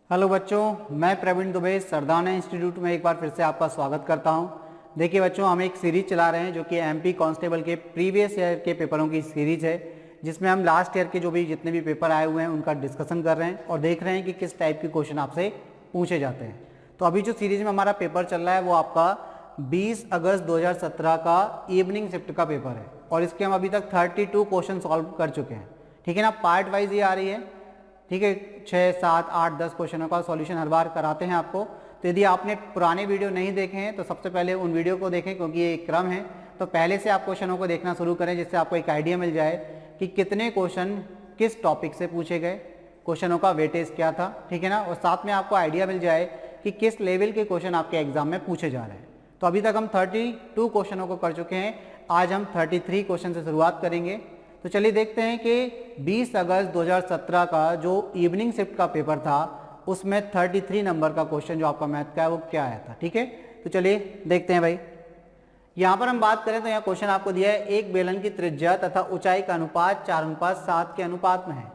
Hello बच्चों, मैं Praveen Dubey Sardana institute में एक बार फिर से आपका स्वागत करता हूं। देखिए बच्चों, हम एक सीरीज चला रहे हैं जो कि एमपी कांस्टेबल के प्रीवियस ईयर के पेपरों की सीरीज है, जिसमें हम लास्ट ईयर के जो भी जितने भी पेपर आए हुए हैं उनका डिस्कशन कर रहे हैं और देख रहे हैं कि किस टाइप के क्वेश्चन आपसे पूछे जाते हैं। तो अभी जो सीरीज में हमारा पेपर चल रहा है वो आपका 20 अगस्त 2017 का इवनिंग शिफ्ट का पेपर है और इसके हम अभी तक 32 क्वेश्चन सॉल्व कर चुके हैं। ठीक है ना, पार्ट वाइज ये आ रही है। ठीक है, 6, 7, 8, 10 क्वेश्चनों का सॉल्यूशन हर बार कराते हैं आपको। तो यदि आपने पुराने वीडियो नहीं देखे हैं तो सबसे पहले उन वीडियो को देखें, क्योंकि ये एक क्रम है। तो पहले से आप क्वेश्चनों को देखना शुरू करें, जिससे आपको एक आइडिया मिल जाए कि कितने क्वेश्चन किस टॉपिक से पूछे गए, क्वेश्चनों का वेटेज क्या था। ठीक है ना, और साथ में आपको आइडिया मिल जाए कि किस लेवल के क्वेश्चन आपके एग्जाम में पूछे जा रहे हैं। तो अभी तक हम 32 क्वेश्चनों को कर चुके हैं। आज हम 33 क्वेश्चन से शुरुआत करेंगे। तो चलिए देखते हैं कि 20 अगस्त 2017 का जो इवनिंग शिफ्ट का पेपर था उसमें 33 नंबर का क्वेश्चन जो आपका मैथ का है वो क्या आया था। ठीक है, तो चलिए देखते हैं भाई। यहाँ पर हम बात करें तो यहाँ क्वेश्चन आपको दिया है, एक बेलन की त्रिज्या तथा ऊंचाई का अनुपात 4:7 के अनुपात में है।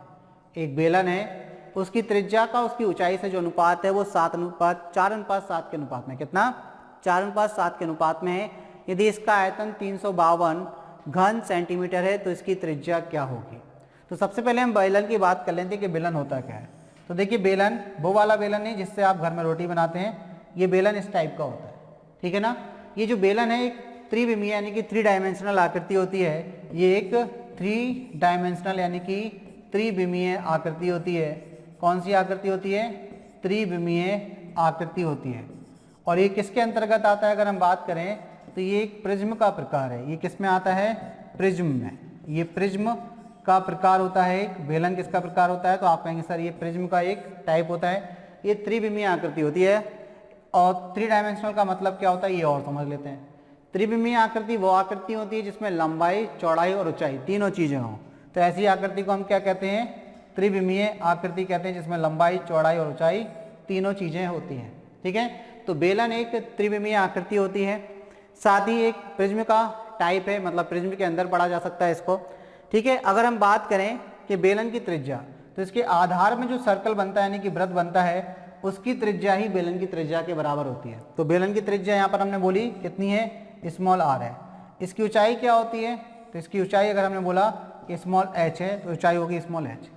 एक बेलन है, उसकी त्रिज्या का उसकी ऊंचाई से जो अनुपात है वो 4:7 के अनुपात में, कितना 4:7 के अनुपात में है। यदि इसका आयतन 352 घन सेंटीमीटर है तो इसकी त्रिज्या क्या होगी। तो सबसे पहले हम बेलन की बात कर लेते हैं कि बेलन होता क्या है। तो देखिए, बेलन वो वाला बेलन नहीं जिससे आप घर में रोटी बनाते हैं, ये बेलन इस टाइप का होता है। ठीक है ना, ये जो बेलन है एक त्रिविमीय यानी कि 3 डायमेंशनल आकृति होती है। ये एक 3 डायमेंशनल यानी कि त्रिविमीय आकृति होती है। कौन सी आकृति होती है? त्रिविमीय आकृति होती है। और ये किसके अंतर्गत आता है? अगर हम बात करें तो ये एक प्रिज्म का प्रकार है। ये किस में आता है? प्रिज्म में। ये प्रिज्म का प्रकार होता है। एक बेलन किसका प्रकार होता है? तो आप कहेंगे सर ये प्रिज्म का एक टाइप होता है। ये त्रिविमीय आकृति होती है। और 3 डायमेंशनल का मतलब क्या होता है ये और समझ लेते हैं। त्रिविमीय आकृति वो आकृति होती है जिसमें लंबाई, चौड़ाई और ऊंचाई तीनों चीजें हों। तो ऐसी आकृति को हम क्या कहते हैं? त्रिविमीय आकृति कहते हैं, जिसमें लंबाई, चौड़ाई और ऊंचाई तीनों चीजें होती हैं। ठीक है, तो बेलन एक त्रिविमीय आकृति होती है। साथ ही एक प्रिज्म का टाइप है, मतलब प्रिज्म के अंदर पढ़ा जा सकता है इसको। ठीक है, अगर हम बात करें कि बेलन की त्रिज्या, तो इसके आधार में जो सर्कल बनता है यानी कि वृत्त बनता है, उसकी त्रिज्या ही बेलन की त्रिज्या के बराबर होती है। तो बेलन की त्रिज्या यहाँ पर हमने बोली कितनी है? स्मॉल r है। इसकी ऊंचाई क्या होती है? तो इसकी ऊंचाई अगर हमने बोला कि स्मॉल h है तो ऊंचाई होगी स्मॉल h।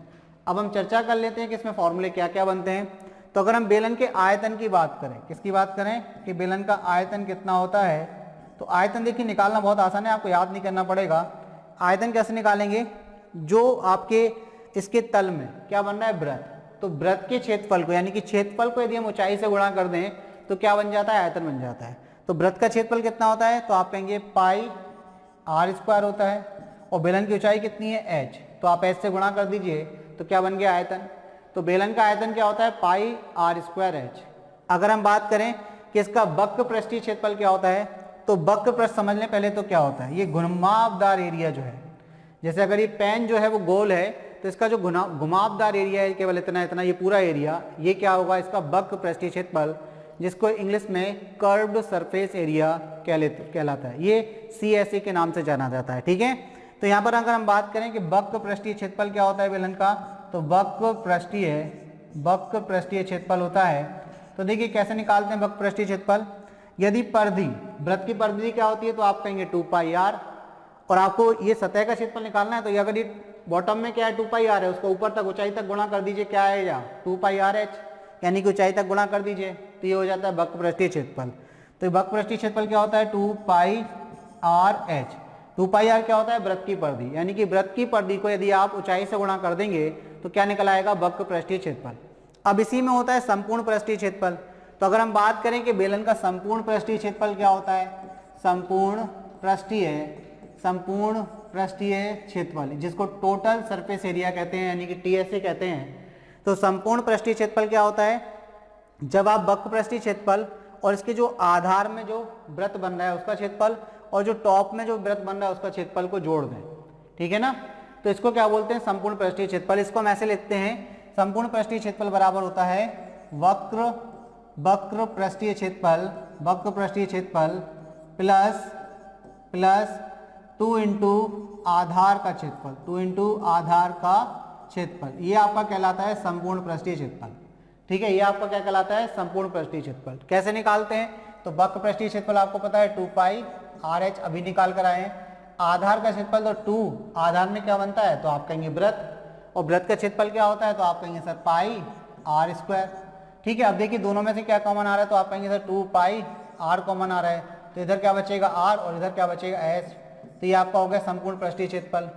अब हम चर्चा कर लेते हैं कि इसमें फॉर्मूले क्या क्या बनते हैं। तो अगर हम बेलन के आयतन की बात करें, किसकी बात करें कि बेलन का आयतन कितना होता है, तो आयतन देखिए निकालना बहुत आसान है, आपको याद नहीं करना पड़ेगा। आयतन कैसे निकालेंगे? जो आपके इसके तल में क्या बन रहा है? वृत्त। तो वृत्त के क्षेत्रफल को यानी कि क्षेत्रफल को यदि हम ऊंचाई से गुणा कर दें तो क्या बन जाता है? आयतन बन जाता है। तो वृत्त का क्षेत्रफल कितना होता है? तो आप कहेंगे पाई r² होता है। और बेलन की ऊंचाई कितनी है? h। तो आप h से गुणा कर दीजिए तो क्या बन गया? आयतन। तो बेलन का आयतन क्या होता है? पाई r² h। अगर हम बात करें कि इसका वक्र पृष्ठीय क्षेत्रफल क्या होता है, तो वक्र पृष्ठ समझ लें पहले तो क्या होता है। ये घुमावदार एरिया जो है, जैसे अगर ये पेन जो है वो गोल है तो इसका जो घुमावदार एरिया है केवल इतना इतना, ये पूरा एरिया, ये क्या होगा? इसका वक्र पृष्ठीय क्षेत्रफल, जिसको इंग्लिश में कर्व्ड सरफेस एरिया कहलाता है। ये CSA के नाम से जाना जाता है। ठीक है, तो यहाँ पर अगर हम बात करें कि वक्र पृष्ठीय क्षेत्रफल क्या होता है बेलन का, तो वक्र पृष्ठीय क्षेत्रफल होता है। तो देखिए कैसे निकालते हैं वक्र पृष्ठीय क्षेत्रफल। यदि परिधि, वृत्त की परिधि क्या होती है, तो आप कहेंगे 2πr। और आपको ये सतह का क्षेत्रफल निकालना है, तो अगर ये बॉटम में क्या है 2πr है, उसको ऊपर तक ऊंचाई तक गुणा कर दीजिए, क्या आएगा? 2πrh, यानी कि ऊंचाई तक गुणा कर दीजिए तो ये हो जाता है वक्र पृष्ठीय क्षेत्रफल। तो वक्र पृष्ठीय क्षेत्रफल क्या होता है? 2πrh। 2πr क्या होता है? वृत्त की परिधि, यानी कि वृत्त की परिधि को यदि आप ऊंचाई से गुणा कर देंगे तो क्या निकल आएगा? वक्र पृष्ठीय क्षेत्रफल। अब इसी में होता है संपूर्ण पृष्ठीय क्षेत्रफल। तो अगर हम बात करें कि बेलन का संपूर्ण पृष्ठीय क्षेत्रफल क्या होता है, संपूर्ण पृष्ठीय क्षेत्रफल, जिसको टोटल सरफेस एरिया कहते हैं यानी कि TSA कहते हैं। तो संपूर्ण पृष्ठीय क्षेत्रफल क्या होता है? जब आप वक्र पृष्ठीय क्षेत्रफल और इसके जो आधार में जो वृत्त बन रहा है उसका क्षेत्रफल और जो टॉप में जो वृत्त बन रहा है उसका क्षेत्रफल को जोड़ दें। ठीक है ना, तो इसको क्या बोलते हैं? संपूर्ण पृष्ठीय क्षेत्रफल। इसको हम ऐसे लिखते हैं, संपूर्ण पृष्ठीय क्षेत्रफल बराबर होता है वक्र पृष्ठीय क्षेत्रफल प्लस 2 इंटू आधार का क्षेत्रफल, ये आपका कहलाता है संपूर्ण पृष्ठीय क्षेत्रफल। ठीक है, ये आपका क्या कहलाता है, संपूर्ण पृष्ठीय क्षेत्रफल। कैसे निकालते हैं, तो वक्र पृष्ठीय क्षेत्रफल आपको पता है 2 पाई RH अभी निकाल कर आए हैं। आधार का क्षेत्रफल तो 2, आधार में क्या बनता है, तो आप कहेंगे वृत्त, और वृत्त का क्षेत्रफल क्या होता है, तो आप कहेंगे सर पाई R स्क्वायर। ठीक है, अब देखिए दोनों में से क्या कॉमन आ रहा है, तो आप कहेंगे सर 2 पाई R कॉमन आ रहा है, तो इधर क्या बचेगा R और इधर क्या बचेगा H, तो ये आपका हो गया संपूर्ण पृष्ठीय क्षेत्रफल।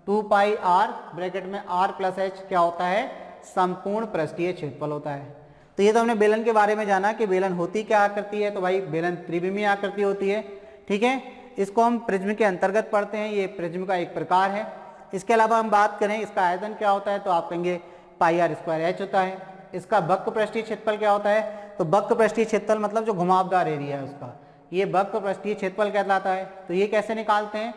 2 पाई R ब्रैकेट में R प्लस H क्या होता है, संपूर्ण पृष्ठीय क्षेत्रफल होता है। तो ये तो हमने बेलन के बारे में जाना कि बेलन होती क्या आकृति है, तो भाई बेलन त्रिविमीय आकृति होती है। ठीक है, इसको हम प्रिज्म के अंतर्गत पढ़ते हैं, ये प्रिज्म का एक प्रकार है। इसके अलावा हम बात करें इसका आयतन क्या होता है, तो आप कहेंगे पाई R स्क्वायर H होता है। इसका वक्र पृष्ठीय क्षेत्रफल क्या होता है, तो वक्र पृष्ठीय क्षेत्रफल मतलब जो घुमावदार एरिया है उसका, ये वक्र पृष्ठीय क्षेत्रफल कहलाता है। तो ये कैसे निकालते हैं,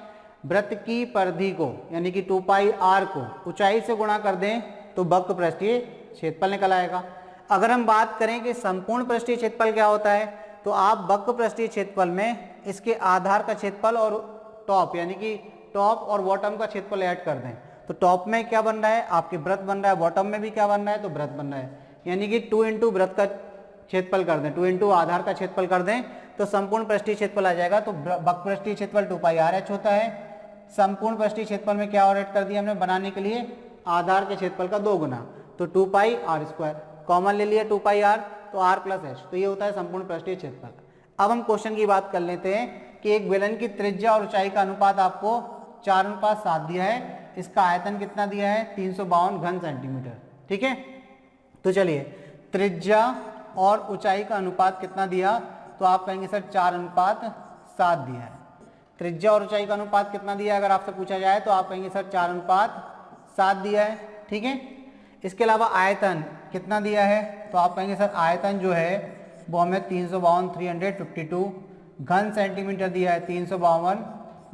वृत्त की परिधि को यानी कि 2 पाई R को ऊंचाई से गुणा कर दें तो वक्र पृष्ठीय क्षेत्रफल निकल आएगा। अगर हम बात करें कि संपूर्ण पृष्ठीय क्षेत्रफल क्या होता है, तो आप वक्र पृष्ठीय क्षेत्रफल में इसके आधार का क्षेत्रफल और टॉप यानी कि टॉप और बॉटम का क्षेत्रफल ऐड कर दें, तो टॉप में क्या बन रहा है, आपके वृत्त बन रहा है, बॉटम में भी क्या बन रहा है, तो वृत्त बन रहा है, यानी कि 2 इंटू वृत्त का क्षेत्रफल कर दें, 2 इंटू आधार का क्षेत्रफल कर दें तो संपूर्ण पृष्ठीय क्षेत्रफल आ जाएगा। तो वक्र पृष्ठीय क्षेत्रफल 2 पाई RH होता है। संपूर्ण पृष्ठीय क्षेत्रफल में क्या और ऐड कर दिया हमने बनाने के लिए, आधार के क्षेत्रफल का 2 गुना, तो 2 पाई R स्क्वायर, कॉमन ले लिया 2 पाई R, तो R प्लस H, तो ये होता है संपूर्ण पृष्ठीय क्षेत्रफल। अब हम क्वेश्चन की बात कर लेते हैं कि एक बेलन की त्रिज्या और ऊंचाई का अनुपात आपको 4:7 दिया है, इसका आयतन कितना दिया है, 352 घन सेंटीमीटर। ठीक है, तो चलिए त्रिज्या और ऊंचाई का अनुपात कितना दिया, तो आप कहेंगे सर 4:7 दिया है। त्रिज्या और ऊंचाई का अनुपात कितना दिया है अगर आपसे पूछा जाए, तो आप कहेंगे सर 4:7 दिया है। ठीक है, इसके अलावा आयतन कितना दिया है, तो आप कहेंगे सर आयतन जो है वो हमें 352 घन सेंटीमीटर दिया है, 352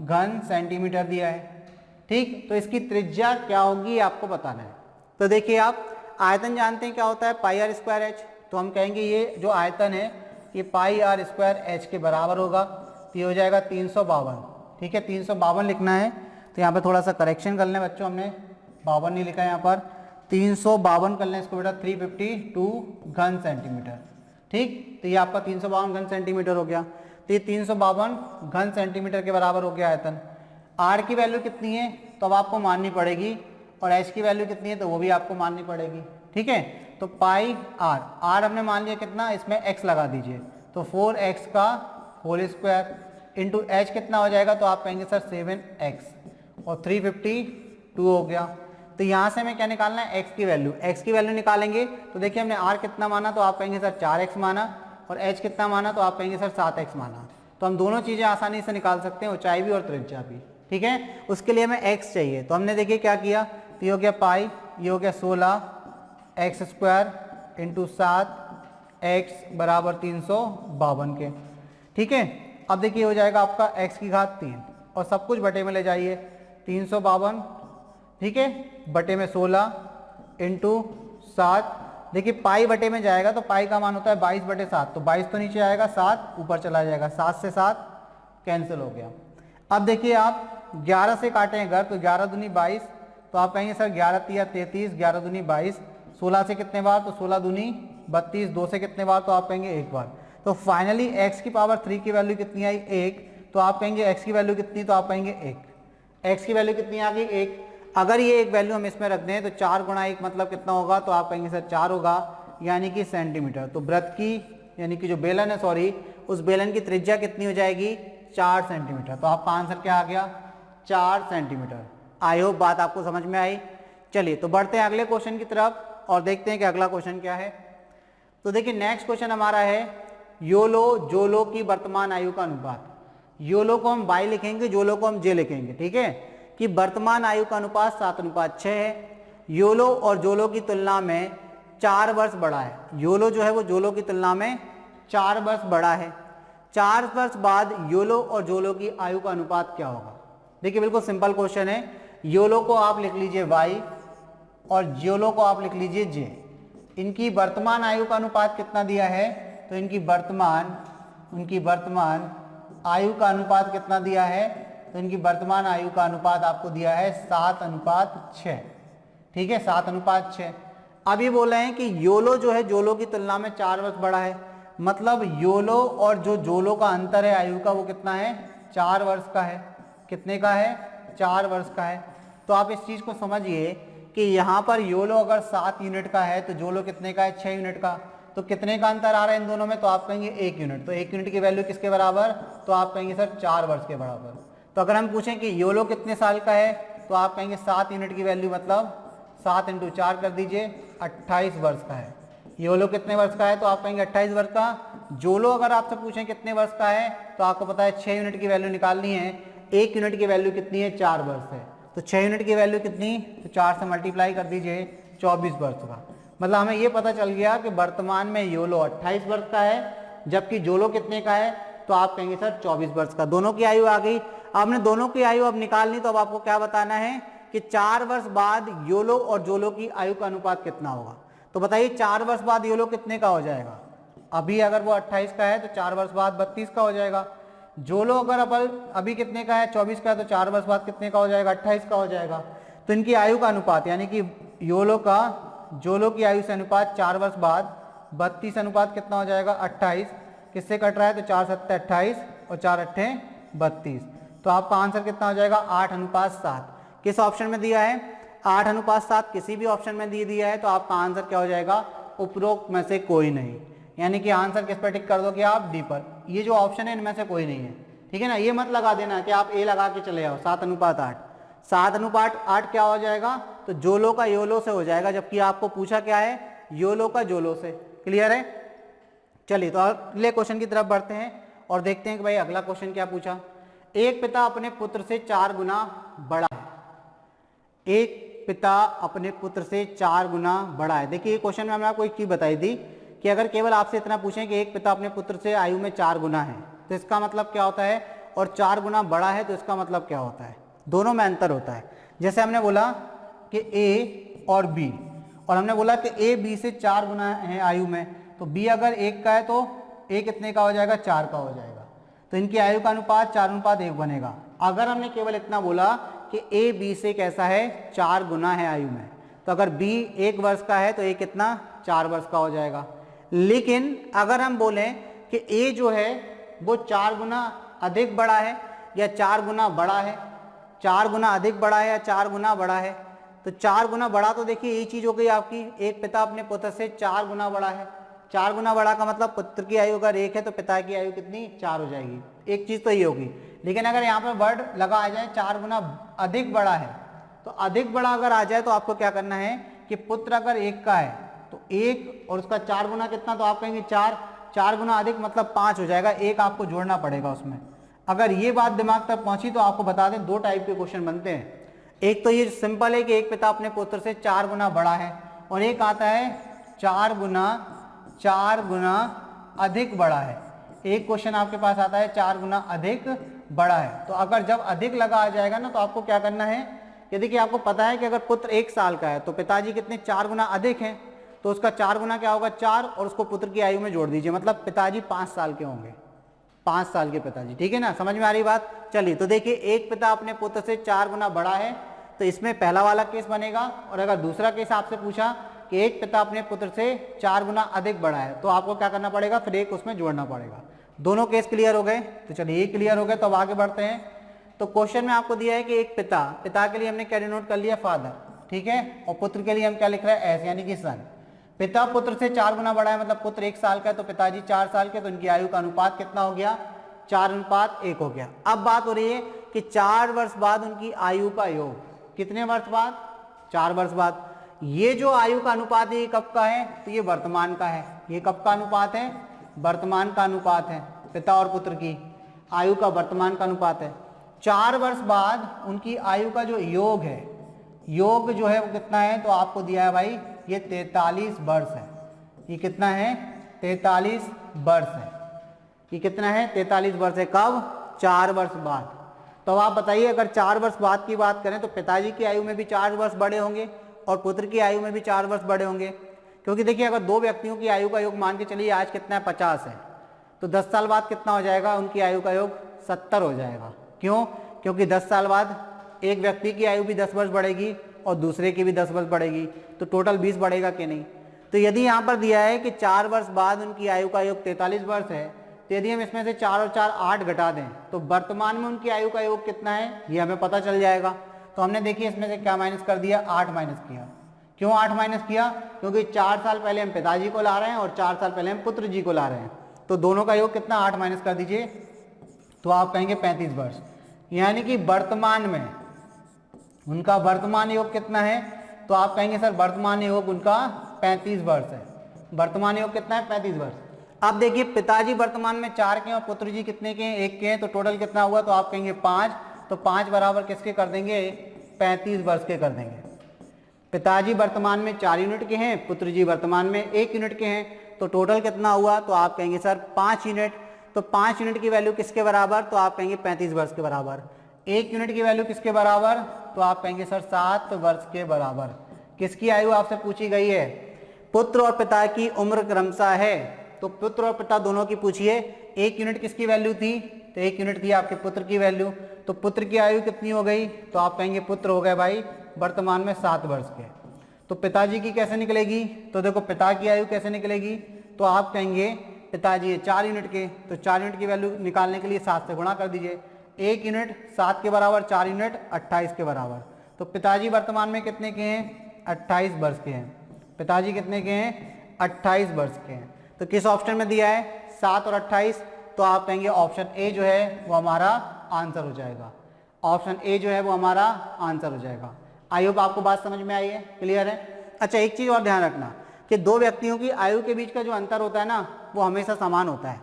घन सेंटीमीटर दिया है। ठीक, तो इसकी त्रिज्या क्या होगी आपको बताना है। तो देखिए आप आयतन जानते हैं क्या होता है, पाई R स्क्वायर H, तो हम कहेंगे ये जो आयतन है ये पाई R स्क्वायर H के बराबर होगा, तो ये हो जाएगा 352। ठीक है, 352 लिखना है, तो यहाँ पर थोड़ा सा करेक्शन कर लें बच्चों, हमने 52 नहीं लिखा है यहाँ पर, 352 कर लें इसको बेटा, 352 घन सेंटीमीटर। ठीक, तो ये आपका 352 घन सेंटीमीटर हो गया, तो ये 352 घन सेंटीमीटर के बराबर हो गया आयतन। R की वैल्यू कितनी है, तो अब आपको माननी पड़ेगी, और H की वैल्यू कितनी है, तो वो भी आपको माननी पड़ेगी। ठीक है, तो पाई R हमने मान लिया कितना, इसमें x लगा दीजिए, तो 4x का होल स्क्वायर इंटू H कितना हो जाएगा, तो आप कहेंगे सर 7x, और 352 हो गया। तो यहाँ से हमें क्या निकालना है, x की वैल्यू निकालेंगे, तो देखिए हमने R कितना माना, तो आप कहेंगे सर 4x माना, और H कितना माना, तो आप कहेंगे सर 7x माना। तो हम दोनों चीज़ें आसानी से निकाल सकते हैं, ऊंचाई भी और त्रिज्या भी। ठीक है, उसके लिए हमें x चाहिए, तो हमने देखिए क्या किया, तो ये हो गया पाई, ये हो गया 16x स्क्वायर इंटू 7x बराबर 352 के। ठीक है, अब देखिए हो जाएगा आपका x की घात 3, और सब कुछ बटे में ले जाइए, 352, ठीक है, बटे में 16 इंटू 7, देखिए पाई बटे में जाएगा तो पाई का मान होता है 22/7, तो 22 तो नीचे आएगा, 7 ऊपर चला जाएगा, 7 से 7 कैंसिल हो गया। अब देखिए आप 11 से काटें अगर, तो 11 दूनी 22, तो आप कहेंगे सर 11 तिया 33, 11 दूनी 22, 16 से कितने बार, तो 16 दूनी 32, 2 से कितने बार, तो आप कहेंगे एक बार। तो फाइनली x की पावर 3 की वैल्यू कितनी आई, 1, तो आप कहेंगे x की वैल्यू कितनी, तो आप कहेंगे 1, x की वैल्यू कितनी आ गई, 1। अगर ये एक वैल्यू हम इसमें रख दें तो 4 गुणा 1 मतलब कितना होगा, तो आप कहेंगे सर 4 होगा, यानी कि सेंटीमीटर। तो वृत्त की यानी कि जो बेलन है, सॉरी, उस बेलन की त्रिज्या कितनी हो जाएगी, 4 सेंटीमीटर। तो आपका आंसर क्या आ गया, 4 सेंटीमीटर। आई होप बात आपको समझ में आई। चलिए तो बढ़ते हैं अगले क्वेश्चन की तरफ और देखते हैं कि अगला क्वेश्चन क्या है। तो देखिए नेक्स्ट क्वेश्चन हमारा है योलो जोलो की वर्तमान आयु का अनुपात। योलो को हम y लिखेंगे, जोलो को हम j लिखेंगे। ठीक है, कि वर्तमान आयु का अनुपात 7:6 है। योलो और जोलो की तुलना में 4 वर्ष बड़ा है। योलो जो है वो जोलो की तुलना में 4 वर्ष बड़ा है। 4 वर्ष बाद योलो और जोलो की आयु का अनुपात क्या होगा। देखिए बिल्कुल सिंपल क्वेश्चन है। योलो को आप लिख लीजिए y और जोलो को आप लिख लीजिए j। इनकी वर्तमान आयु का अनुपात कितना दिया है, तो इनकी वर्तमान आयु का अनुपात कितना दिया है, तो इनकी वर्तमान आयु का अनुपात आपको दिया है 7:6। ठीक है, 7:6। अब ये बोल रहे हैं कि योलो जो है जोलो की तुलना में 4 वर्ष बड़ा है, मतलब योलो और जो जोलो का अंतर है आयु का वो कितना है, 4 वर्ष का है। कितने का है, 4 वर्ष का है। तो आप इस चीज को समझिए कि यहाँ पर योलो अगर 7 यूनिट का है तो जोलो कितने का है, 6 यूनिट का। तो कितने का अंतर आ रहा है इन दोनों में, तो आप कहेंगे 1 यूनिट। तो 1 यूनिट की वैल्यू किसके बराबर, तो आप कहेंगे सर 4 वर्ष के बराबर। तो अगर हम पूछें कि योलो कितने साल का है, तो आप कहेंगे 7 यूनिट की वैल्यू मतलब 7 × 4 कर दीजिए, 28 वर्ष का है। योलो कितने वर्ष का है, तो आप कहेंगे 28 वर्ष का। जोलो अगर आपसे पूछें कितने वर्ष का है, तो आपको पता है 6 यूनिट की वैल्यू निकालनी है। 1 यूनिट की वैल्यू कितनी है, 4 वर्ष है। तो 6 यूनिट की वैल्यू कितनी, तो 4 से मल्टीप्लाई कर दीजिए, 24 वर्ष का। मतलब हमें ये पता चल गया कि वर्तमान में योलो 28 वर्ष का है, जबकि जोलो कितने का है, तो आप कहेंगे सर 24 वर्ष का। दोनों की आयु आ गई। आपने दोनों की आयु अब निकालनी, तो अब आपको क्या बताना है कि 4 वर्ष बाद योलो और जोलो की आयु का अनुपात कितना होगा। तो बताइए 4 वर्ष बाद योलो कितने का हो जाएगा, अभी अगर वो 28 का है तो 4 वर्ष बाद 32 का हो जाएगा। जोलो अगर अभी कितने का है, 24 का है, तो 4 वर्ष बाद कितने का हो जाएगा, 28 का हो जाएगा। तो इनकी आयु का अनुपात यानी कि योलो का जोलो की आयु से अनुपात 4 वर्ष बाद 32 अनुपात कितना हो जाएगा, 28। किससे कट रहा है, तो 4 × 7 = 28 और 4 × 8 = 32। तो आपका आंसर कितना हो जाएगा, 8:7। किस ऑप्शन में दिया है, 8:7 किसी भी ऑप्शन में दिया है, तो आपका आंसर क्या हो जाएगा, उपरोक्त में से कोई नहीं। यानी कि आंसर किस पर टिक कर दोगे आप, डी पर। ये जो ऑप्शन है इनमें से कोई नहीं है, ठीक है ना। ये मत लगा देना कि आप ए लगा के चले जाओ। 7:8, 7:8 क्या हो जाएगा, तो जोलो का योलो से हो जाएगा, जबकि आपको पूछा क्या है, योलो का जोलो से। क्लियर है। चलिए तो अगले क्वेश्चन की तरफ बढ़ते हैं और देखते हैं कि भाई अगला क्वेश्चन क्या पूछा। एक पिता अपने पुत्र से 4 गुना बड़ा है। एक पिता अपने पुत्र से 4 गुना बड़ा है। देखिए ये क्वेश्चन में हमने आपको एक चीज बताई थी कि अगर केवल आपसे इतना पूछें कि एक पिता अपने पुत्र से आयु में 4 गुना है, तो इसका मतलब क्या होता है, और 4 गुना बड़ा है तो इसका मतलब क्या होता है। दोनों में अंतर होता है। जैसे हमने बोला कि ए और बी, और हमने बोला कि ए बी से 4 गुना है आयु में, तो बी अगर 1 का है तो ए कितने का हो जाएगा, 4 का हो जाएगा। तो इनकी आयु का अनुपात 4:1 बनेगा। अगर हमने केवल इतना बोला कि ए बी से कैसा है, 4 गुना है आयु में, तो अगर बी 1 वर्ष का है तो ए कितना, 4 वर्ष का हो जाएगा। लेकिन अगर हम बोलें कि ए जो है वो 4 गुना अधिक बड़ा है या 4 गुना बड़ा है, 4 गुना अधिक बड़ा है या 4 गुना बड़ा है, तो 4 गुना बड़ा तो देखिए यही चीज हो गई आपकी, एक पिता अपने पुत्र से 4 गुना बड़ा है। 4 गुना बड़ा का मतलब पुत्र की आयु अगर 1 है तो पिता की आयु कितनी, 4 हो जाएगी। एक चीज तो ये होगी। लेकिन अगर यहाँ पर वर्ड लगा आ जाए 4 गुना अधिक बड़ा है, तो अधिक बड़ा अगर आ जाए तो आपको क्या करना है कि पुत्र अगर 1 का है तो 1 और उसका 4 गुना कितना, तो आप कहेंगे 4, 4 गुना अधिक मतलब 5 हो जाएगा। 1 आपको जोड़ना पड़ेगा उसमें। अगर ये बात दिमाग तक पहुंची तो आपको बता दें 2 टाइप के क्वेश्चन बनते हैं। एक तो ये सिंपल है कि एक पिता अपने पुत्र से 4 गुना बड़ा है, और एक आता है 4 गुना अधिक बड़ा है। एक क्वेश्चन आपके पास आता है 4 गुना अधिक बड़ा है। तो अगर जब अधिक लगा आ जाएगा ना, तो आपको क्या करना है, यदि कि आपको पता है कि अगर पुत्र 1 साल का है तो पिताजी कितने, 4 गुना अधिक हैं, तो उसका 4 गुना क्या होगा, 4, और उसको पुत्र की आयु में जोड़ दीजिए, मतलब पिताजी 5 साल के होंगे, 5 साल के पिताजी। ठीक है ना, समझ में आ रही बात। चलिए तो देखिए एक पिता अपने पुत्र से 4 गुना बड़ा है, तो इसमें पहला वाला केस बनेगा। और अगर दूसरा केस आपसे पूछा कि एक पिता अपने पुत्र से 4 गुना अधिक बड़ा है, तो आपको क्या करना पड़ेगा, फिर एक उसमें जोड़ना पड़ेगा। दोनों केस क्लियर हो गए। तो चलिए ये क्लियर हो गए, तो अब आगे बढ़ते हैं। तो क्वेश्चन में आपको दिया है कि एक पिता के लिए हमने क्या डिनोट कर लिया, फादर, ठीक है, और पुत्र के लिए हम क्या लिख रहे हैं, एस, यानी कि सन। पिता पुत्र से 4 गुना बड़ा है, मतलब पुत्र 1 साल का है तो पिताजी 4 साल के, तो इनकी आयु का अनुपात कितना हो गया, 4:1 हो गया। अब बात हो रही है कि 4 वर्ष बाद उनकी आयु का योग, कितने वर्ष बाद, 4 वर्ष बाद। ये जो आयु का अनुपात है ये कब का है, तो ये वर्तमान का है। ये कब का अनुपात है, वर्तमान का अनुपात है। पिता और पुत्र की आयु का वर्तमान का अनुपात है। 4 वर्ष बाद उनकी आयु का जो योग है, योग जो है वो कितना है, तो आपको दिया है भाई ये 43 वर्ष है। ये कितना है, 43 वर्ष है। ये कितना है, 43 वर्ष है। कब, 4 वर्ष बाद। तो आप बताइए अगर 4 वर्ष बाद की बात करें तो पिताजी की आयु में भी 4 वर्ष बड़े होंगे और पुत्र की आयु में भी 4 वर्ष बड़े होंगे। क्योंकि देखिए अगर 2 व्यक्तियों की आयु का योग मान के चलिए आज कितना है, 50 है, तो 10 साल बाद कितना हो जाएगा, उनकी आयु का योग 70 हो जाएगा। क्यों, क्योंकि 10 साल बाद एक व्यक्ति की आयु भी 10 वर्ष बढ़ेगी और दूसरे की भी 10 वर्ष बढ़ेगी, तो टोटल 20 बढ़ेगा कि नहीं। तो यदि यहाँ पर दिया है कि 4 वर्ष बाद उनकी आयु का योग 43 वर्ष है, तो यदि हम इसमें से 4 और 4 8 घटा दें तो वर्तमान में उनकी आयु का योग कितना है ये हमें पता चल जाएगा। तो हमने देखिए इसमें से क्या माइनस कर दिया, 8 माइनस किया। क्यों 8 माइनस किया? क्योंकि 4 साल पहले हम पिताजी को ला रहे हैं और 4 साल पहले हम पुत्र जी को ला रहे हैं, तो दोनों का योग कितना, 8 माइनस कर दीजिए, तो आप कहेंगे 35 वर्ष। यानी कि वर्तमान में उनका वर्तमान योग कितना है, तो आप कहेंगे सर वर्तमान योग उनका 35 वर्ष है। वर्तमान योग कितना है, 35 वर्ष। अब देखिए पिताजी वर्तमान में 4 के और पुत्र जी कितने के हैं, 1 के हैं, तो टोटल कितना हुआ, तो आप कहेंगे 5। तो 5 बराबर किसके कर देंगे, 35 वर्ष के कर देंगे। पिताजी वर्तमान में 4 यूनिट के हैं, पुत्र जी वर्तमान में 1 यूनिट के हैं, तो टोटल कितना हुआ, तो आप कहेंगे सर 5 यूनिट। तो 5 यूनिट की वैल्यू किसके बराबर, तो आप कहेंगे 35 वर्ष के बराबर। 1 यूनिट की वैल्यू किसके बराबर, तो आप कहेंगे सर 7 वर्ष के बराबर। किसकी आयु आपसे पूछी गई है, पुत्र और पिता की उम्र क्रमशः है, तो पुत्र और पिता दोनों की पूछिए। 1 यूनिट किसकी वैल्यू थी, तो 1 यूनिट थी आपके पुत्र की वैल्यू, तो पुत्र की आयु कितनी हो गई, तो आप कहेंगे पुत्र हो गए भाई वर्तमान में 7 वर्ष के। तो पिताजी की कैसे निकलेगी, तो देखो पिता की आयु कैसे निकलेगी, तो आप कहेंगे पिताजी है 4 यूनिट के, तो 4 यूनिट की वैल्यू निकालने के लिए 7 से गुणा कर दीजिए। 1 यूनिट 7 के बराबर, 4 यूनिट 28 के बराबर। तो पिताजी वर्तमान में कितने के हैं, 28 वर्ष के हैं। पिताजी कितने के हैं, 28 वर्ष के हैं। तो किस ऑप्शन में दिया है, 7 और 28, तो आप कहेंगे ऑप्शन ए जो है वो हमारा आंसर हो जाएगा। ऑप्शन ए जो है वो हमारा आंसर हो जाएगा। आई होप आपको बात समझ में आई है, क्लियर है। अच्छा एक चीज़ और ध्यान रखना कि 2 व्यक्तियों की आयु के बीच का जो अंतर होता है ना, वो हमेशा समान होता है।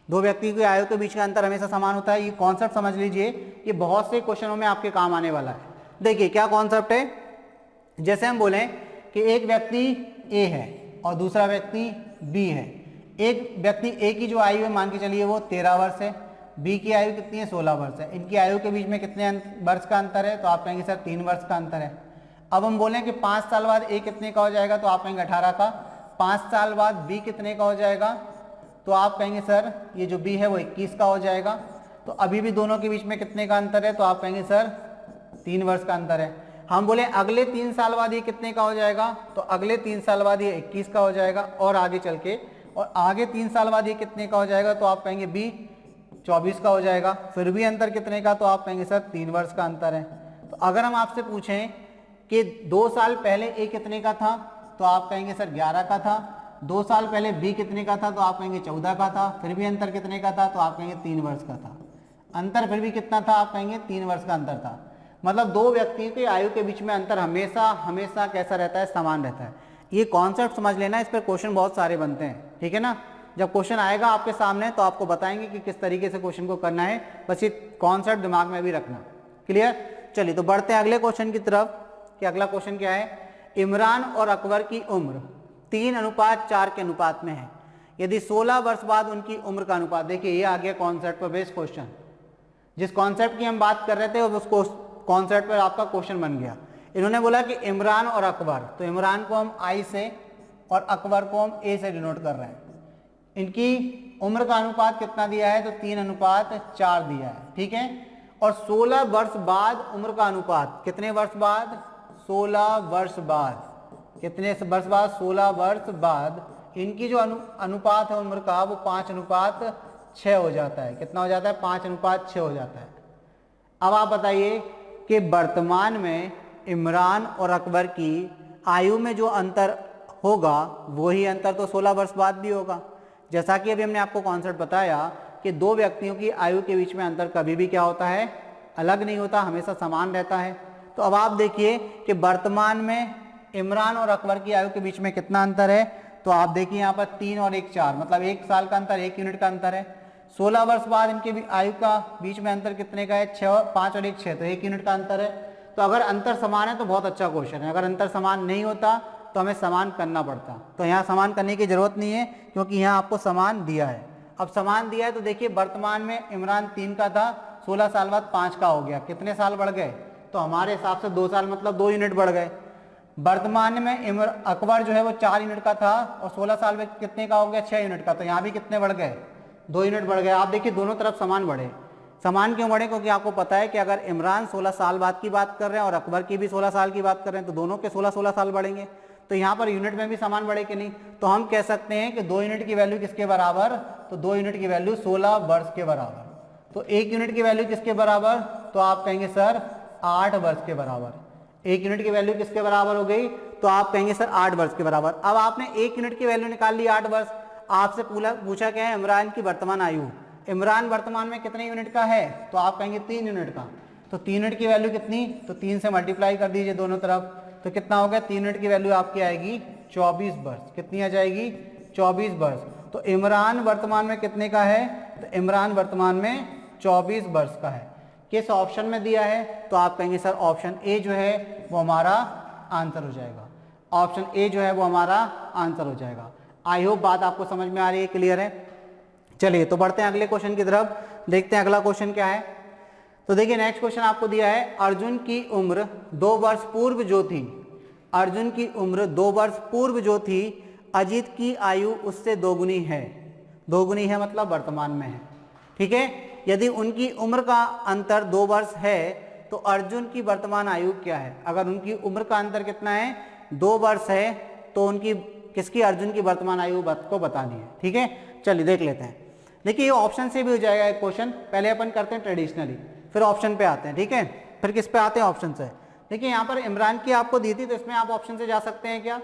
2 व्यक्तियों की आयु के बीच का अंतर हमेशा समान होता है। ये कॉन्सेप्ट समझ लीजिए, ये बहुत से क्वेश्चनों में आपके काम आने वाला है। देखिए क्या कॉन्सेप्ट है, जैसे हम बोलें कि एक व्यक्ति ए है और दूसरा व्यक्ति बी है। एक व्यक्ति ए की जो आयु है मान के चलिए वो 13 वर्ष है, बी की आयु कितनी है, 16 वर्ष है। इनकी आयु के बीच में कितने वर्ष का अंतर है, तो आप कहेंगे सर 3 वर्ष का अंतर है। अब हम बोलें कि 5 साल बाद ए कितने का हो जाएगा, तो आप कहेंगे 18 का। 5 साल बाद बी कितने का हो जाएगा, तो आप कहेंगे सर ये जो बी है वो 21 का हो जाएगा। तो अभी भी दोनों के बीच में कितने का अंतर है, तो आप कहेंगे सर 3 वर्ष का अंतर है। हम बोले अगले 3 साल बाद ये कितने का हो जाएगा, तो अगले 3 साल बाद ये 21 का हो जाएगा, और आगे चल के और आगे 3 साल बाद ये कितने का हो जाएगा, तो आप कहेंगे बी 24 का हो जाएगा। फिर भी अंतर कितने का, तो आप कहेंगे सर 3 वर्ष का अंतर है। तो अगर हम आपसे पूछें कि 2 साल पहले ए कितने का था, तो आप कहेंगे सर 11 का था। 2 साल पहले बी कितने का था, तो आप कहेंगे 14 का था। फिर भी अंतर कितने का था, तो आप कहेंगे 3 वर्ष का था। अंतर फिर भी कितना था, आप कहेंगे 3 वर्ष का अंतर था। मतलब 2 व्यक्तियों की आयु के बीच में अंतर हमेशा हमेशा कैसा रहता है, समान रहता है। ये कॉन्सेप्ट समझ लेना, इस पर क्वेश्चन बहुत सारे बनते हैं, ठीक है ना। जब क्वेश्चन आएगा आपके सामने तो आपको बताएंगे कि किस तरीके से क्वेश्चन को करना है, बस ये कॉन्सेप्ट दिमाग में भी रखना, क्लियर। चलिए तो बढ़ते हैं अगले क्वेश्चन की तरफ कि अगला क्वेश्चन क्या है। इमरान और अकबर की उम्र 3:4 के अनुपात में है, यदि 16 वर्ष बाद उनकी उम्र का अनुपात। देखिए ये आ गया कॉन्सेप्ट पर बेस्ड क्वेश्चन। जिस कॉन्सेप्ट की हम बात कर रहे थे उसको कॉन्सेप्ट पर आपका क्वेश्चन बन गया। इन्होंने बोला कि इमरान और अकबर, तो इमरान को हम आई से और अकबर को हम ए से डिनोट कर रहे हैं। इनकी उम्र का अनुपात कितना दिया है, तो 3:4 दिया है, ठीक है। और 16 वर्ष बाद उम्र का अनुपात, कितने वर्ष बाद, 16 वर्ष बाद। कितने वर्ष बाद, 16 वर्ष बाद इनकी जो अनुपात है उम्र का, वो 5:6 हो जाता है। कितना हो जाता है, 5:6 हो जाता है। अब आप बताइए कि वर्तमान में इमरान और अकबर की आयु में जो अंतर होगा वही अंतर तो 16 वर्ष बाद भी होगा। जैसा कि अभी हमने आपको कॉन्सेप्ट बताया कि 2 व्यक्तियों की आयु के बीच में अंतर कभी भी क्या होता है, अलग नहीं होता, हमेशा समान रहता है। तो अब आप देखिए कि वर्तमान में इमरान और अकबर की आयु के बीच में कितना अंतर है, तो आप देखिए यहाँ पर 3 और 1 4, मतलब 1 साल का अंतर, 1 यूनिट का अंतर है। 16 वर्ष बाद इनके आयु का बीच में अंतर कितने का है, 5 और 1 6, तो 1 यूनिट का अंतर है। तो अगर अंतर समान है तो बहुत अच्छा क्वेश्चन है, अगर अंतर समान नहीं होता तो हमें समान करना पड़ता। तो यहाँ समान करने की जरूरत नहीं है क्योंकि यहाँ आपको समान दिया है। अब समान दिया है तो देखिए वर्तमान में इमरान 3 का था, 16 साल बाद 5 का हो गया, कितने साल बढ़ गए, तो हमारे हिसाब से 2 साल, मतलब 2 यूनिट बढ़ गए। वर्तमान में अकबर जो है वो 4 यूनिट का था और 16 साल में कितने का हो गया, 6 यूनिट का, तो यहाँ भी कितने बढ़ गए, 2 यूनिट बढ़ गए। आप देखिए दोनों तरफ समान बढ़े। समान क्यों बढ़े? क्योंकि आपको पता है कि अगर इमरान 16 साल बाद की बात कर रहे हैं और अकबर की भी 16 साल की बात कर रहे हैं तो दोनों के 16-16 साल बढ़ेंगे, तो यहाँ पर यूनिट में भी समान बढ़े कि नहीं? तो हम कह सकते हैं कि 2 यूनिट की वैल्यू किसके बराबर? तो 2 यूनिट की वैल्यू 16 वर्ष के बराबर। तो 1 यूनिट की वैल्यू किसके बराबर? तो आप कहेंगे सर 8 वर्ष के बराबर। 1 यूनिट की वैल्यू किसके बराबर हो गई? तो आप कहेंगे सर 8 वर्ष के बराबर। अब आपने 1 यूनिट की वैल्यू निकाल ली 8 वर्ष, आपसे पूछा क्या है? इमरान की वर्तमान आयु। इमरान वर्तमान में कितने यूनिट का है? तो आप कहेंगे 3 यूनिट का। तो 3 यूनिट की वैल्यू कितनी? तो 3 से मल्टीप्लाई कर दीजिए दोनों तरफ, तो कितना हो गया? 3 यूनिट की वैल्यू आपकी आएगी 24 वर्ष। कितनी आ जाएगी? 24 वर्ष। तो इमरान वर्तमान में कितने का है? तो इमरान वर्तमान में 24 वर्ष का है। किस ऑप्शन में दिया है? तो आप कहेंगे सर ऑप्शन ए जो है वो हमारा आंसर हो जाएगा। ऑप्शन ए जो है वो हमारा आंसर हो जाएगा। आई होप बात आपको समझ में आ रही है, क्लियर है। चलिए तो बढ़ते हैं अगले क्वेश्चन की तरफ, देखते हैं अगला क्वेश्चन क्या है। तो देखिए नेक्स्ट क्वेश्चन आपको दिया है, अर्जुन की उम्र 2 वर्ष पूर्व जो थी, अर्जुन की उम्र 2 वर्ष पूर्व जो थी, अजीत की आयु उससे दोगुनी है। दोगुनी है मतलब वर्तमान में है, ठीक है। यदि उनकी उम्र का अंतर 2 वर्ष है तो अर्जुन की वर्तमान आयु क्या है? अगर उनकी उम्र का अंतर कितना है? 2 वर्ष है, तो उनकी किसकी? अर्जुन की वर्तमान आयु को बतानी है, ठीक है। चलिए देख लेते हैं। देखिए ये ऑप्शन से भी हो जाएगा एक क्वेश्चन, पहले अपन करते हैं ट्रेडिशनली, फिर ऑप्शन पे आते हैं, ठीक है। फिर किस पे आते हैं? ऑप्शन से। देखिए यहाँ पर इमरान की आपको दी थी, तो इसमें आप ऑप्शन से जा सकते हैं क्या?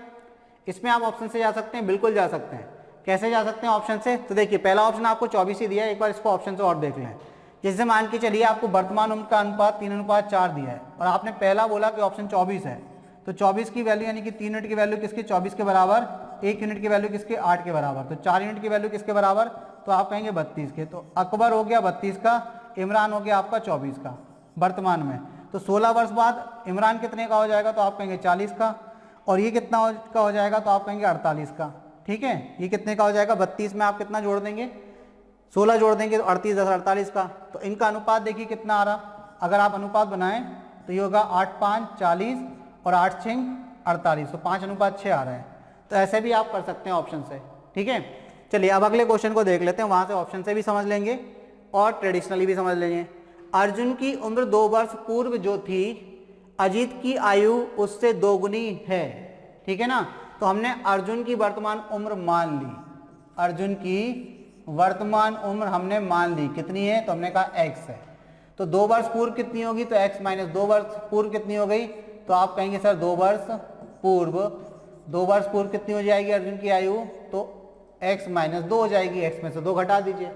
इसमें आप ऑप्शन से जा सकते हैं, बिल्कुल जा सकते हैं। कैसे जा सकते हैं ऑप्शन से? तो देखिए पहला ऑप्शन आपको 24 ही दिया है, एक बार इसको ऑप्शन से और देख लें। जैसे मान के चलिए आपको वर्तमान उम्र का अनुपात 3:4 दिया है और आपने पहला बोला कि ऑप्शन 24 है, तो 24 की वैल्यू यानी कि 3 यूनिट की वैल्यू किसकी? 24 के बराबर। 1 यूनिट की वैल्यू किसके? 8 के बराबर। तो 4 यूनिट की वैल्यू किसके बराबर? तो आप कहेंगे 32 के। तो अकबर हो गया 32 का, इमरान हो गया आपका 24 का वर्तमान में। तो 16 वर्ष बाद इमरान कितने का हो जाएगा? तो आप कहेंगे 40 का। और ये कितना का हो जाएगा? तो आप कहेंगे 48 का, ठीक है। ये कितने का हो जाएगा? 32 में आप कितना जोड़ देंगे? 16 जोड़ देंगे तो 38 10 48 का। तो इनका अनुपात देखिए कितना आ रहा, अगर आप अनुपात बनाएं तो ये होगा 8 5 40 और 8 6 48, तो 5:6 आ रहा है। तो ऐसे भी आप कर सकते हैं ऑप्शन से, ठीक है। चलिए अब अगले क्वेश्चन को देख लेते हैं, वहां से ऑप्शन से भी समझ लेंगे और ट्रेडिशनली भी समझ लेंगे। अर्जुन की उम्र 2 वर्ष पूर्व जो थी, अजीत की आयु उससे दोगुनी है, ठीक है ना। तो हमने अर्जुन की वर्तमान उम्र मान ली, अर्जुन की वर्तमान उम्र हमने मान ली कितनी है? तो हमने कहा x है। तो 2 वर्ष पूर्व कितनी होगी? तो x माइनस 2 वर्ष पूर्व कितनी हो गई? तो आप कहेंगे सर 2 वर्ष पूर्व। 2 वर्ष पूर्व कितनी हो जाएगी अर्जुन की आयु? तो x माइनस 2 हो जाएगी, x में से 2 घटा दीजिए।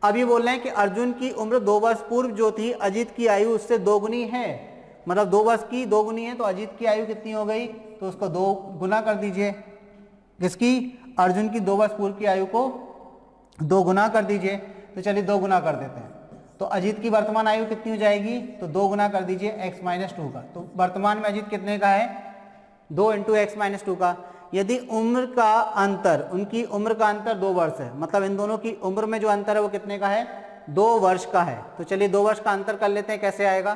अब ये बोल रहे हैं कि अर्जुन की उम्र 2 वर्ष पूर्व जो थी, अजीत की आयु उससे दोगुनी है, मतलब 2 वर्ष की दोगुनी है, तो अजीत की आयु कितनी हो गई? तो उसको 2 गुना कर दीजिए। किसकी? अर्जुन की 2 वर्ष पूर्व की आयु को 2 गुना कर दीजिए। तो चलिए 2 गुना कर देते हैं। तो अजीत की वर्तमान आयु कितनी हो जाएगी? तो 2 गुना कर दीजिए x माइनस 2 का। तो वर्तमान में अजीत कितने का है? 2 इंटू x माइनस 2 का। यदि उम्र का अंतर, उनकी उम्र का अंतर 2 वर्ष है, मतलब इन दोनों की उम्र में जो अंतर है वो कितने का है? 2 वर्ष का है। तो चलिए 2 वर्ष का अंतर कर लेते हैं, कैसे आएगा?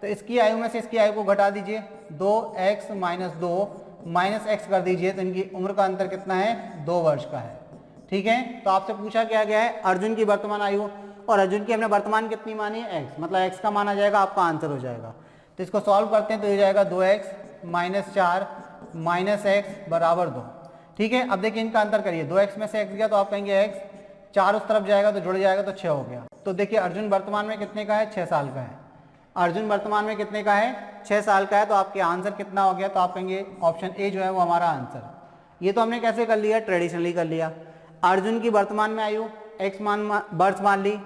तो इसकी आयु में से इसकी आयु को घटा दीजिए, 2x माइनस 2 माइनस x कर दीजिए, तो इनकी उम्र का अंतर कितना है? 2 वर्ष का है, ठीक है। तो आपसे पूछा क्या गया है? अर्जुन की वर्तमान आयु, और अर्जुन की हमने वर्तमान कितनी मानी है? x, मतलब x का माना जाएगा, आपका आंसर हो जाएगा। तो इसको सॉल्व करते हैं तो ये जाएगा 2x माइनस 4 माइनस x बराबर 2, ठीक है। अब देखिए इनका अंतर करिए, 2x में से x गया तो आप कहेंगे x, 4 उस तरफ जाएगा तो जुड़ जाएगा तो 6 हो गया। तो देखिए अर्जुन वर्तमान में कितने का है? 6 साल का है। अर्जुन वर्तमान में कितने का है? 6 साल का है। तो आपके आंसर कितना हो गया? तो आप कहेंगे ऑप्शन ए जो है वो हमारा आंसर। ये तो हमने कैसे कर लिया? ट्रेडिशनली कर लिया। अर्जुन की वर्तमान में आयु x वर्ष मान ली,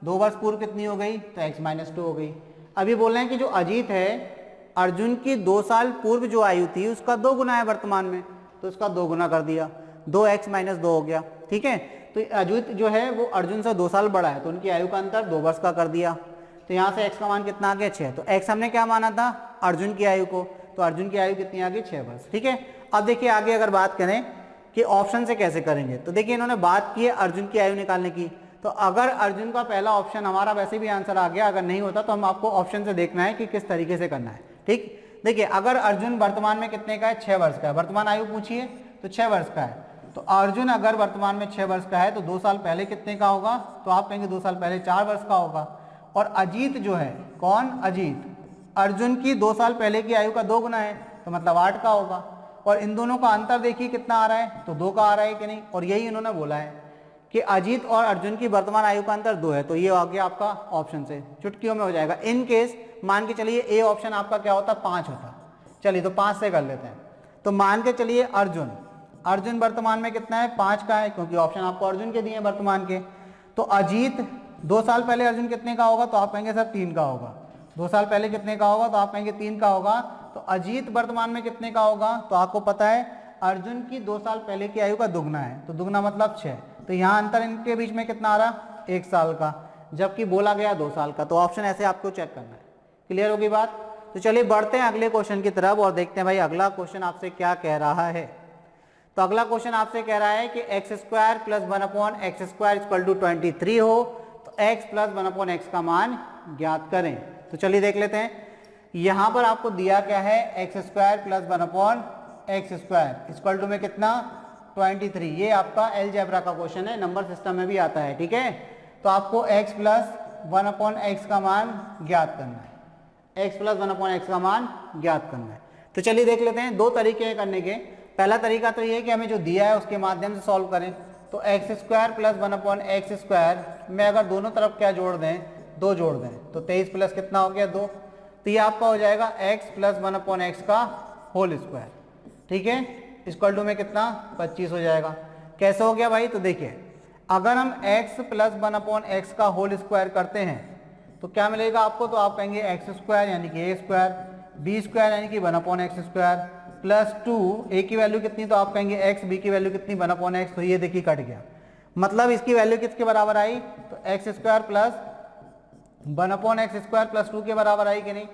2 वर्ष पूर्व कितनी हो गई? तो x माइनस 2 हो गई। अभी बोल रहे हैं कि जो अजीत है, अर्जुन की 2 साल पूर्व जो आयु थी उसका 2 गुना है वर्तमान में, तो उसका 2 गुना कर दिया, 2x माइनस 2 हो गया, ठीक है। तो अजीत जो है वो अर्जुन से 2 साल बड़ा है, तो उनकी आयु का अंतर 2 वर्ष का कर दिया। तो यहाँ से x का मान कितना आ गया? 6। तो x हमने क्या माना था? अर्जुन की आयु को, तो अर्जुन की आयु कितनी आ गई? 6 वर्ष, ठीक है। अब देखिए आगे अगर बात करें कि ऑप्शन से कैसे करेंगे, तो देखिए इन्होंने बात की है अर्जुन की आयु निकालने की। तो अगर अर्जुन का पहला ऑप्शन हमारा वैसे भी आंसर आ गया, अगर नहीं होता तो हम आपको ऑप्शन से देखना है कि किस तरीके से करना है, ठीक। देखिए अगर अर्जुन वर्तमान में कितने का है? 6 वर्ष का है। वर्तमान आयु पूछिए तो 6 वर्ष का है। तो अर्जुन अगर वर्तमान में 6 वर्ष का है तो 2 साल पहले कितने का होगा? तो आप कहेंगे 2 साल पहले 4 वर्ष का होगा। और अजीत जो है, कौन, अजीत, अर्जुन की 2 साल पहले की आयु का 2 गुना है, तो मतलब 8 का होगा। और इन दोनों का अंतर देखिए कितना आ रहा है, तो 2 का आ रहा है कि नहीं। और यही इन्होंने बोला है कि अजीत और अर्जुन की वर्तमान आयु का अंतर 2 है, तो ये आ गया आपका ऑप्शन से, चुटकियों में हो जाएगा। इन केस मान के चलिए ए ऑप्शन आपका क्या होता, 5 होता। चलिए तो 5 से कर लेते हैं। तो मान के चलिए अर्जुन वर्तमान में कितना है, 5 का है, क्योंकि ऑप्शन आपको अर्जुन के दिए हैं वर्तमान के। तो अजीत 2 साल पहले अर्जुन कितने का होगा, तो आप कहेंगे सर 3 का होगा। 2 साल पहले कितने का होगा, तो आप कहेंगे 3 का होगा। तो अजीत वर्तमान में कितने का होगा, तो आपको पता है अर्जुन की 2 साल पहले की आयु का दुगना है, तो दुगना मतलब 6। तो यहाँ अंतर इनके बीच में कितना आ रहा, 1 साल का, जबकि बोला गया 2 साल का। तो ऑप्शन ऐसे आपको चेक करना है। क्लियर होगी बात। तो चलिए बढ़ते हैं अगले क्वेश्चन की तरफ और देखते हैं भाई अगला क्वेश्चन आपसे क्या कह रहा है। तो अगला क्वेश्चन आपसे कह रहा है कि x² + 1/x² = 23 हो, तो x + 1/x का मान ज्ञात करें। तो चलिए देख लेते हैं। यहां पर आपको दिया क्या है, x² + 1/x² = में कितना, 23। ये आपका अलजेब्रा का क्वेश्चन है, नंबर सिस्टम में भी आता है, ठीक है। तो आपको x + 1/x का मान ज्ञात करना है, x + 1/x का मान ज्ञात करना है। तो चलिए देख लेते हैं, 2 तरीके हैं करने के। पहला तरीका तो ये है कि हमें जो दिया है उसके माध्यम से सॉल्व करें। तो x² + 1/x² में अगर दोनों तरफ क्या जोड़ दें, 2 जोड़ दें, तो 23 प्लस कितना हो गया, 2। तो ये आपका हो जाएगा x + 1/x का होल स्क्वायर, ठीक है, इक्वल टू में कितना, 25 हो जाएगा। कैसे हो गया भाई, तो देखिए अगर हम x + 1/x का होल स्क्वायर करते हैं तो क्या मिलेगा आपको, तो आप कहेंगे x² यानी कि a², b² यानी कि 1/x² प्लस 2, a की वैल्यू कितनी, तो आप कहेंगे x, b की वैल्यू कितनी, 1/x। तो ये देखिए कट गया, मतलब इसकी वैल्यू किसके बराबर आई, तो x² + 1/x² + 2 के बराबर आई कि नहीं।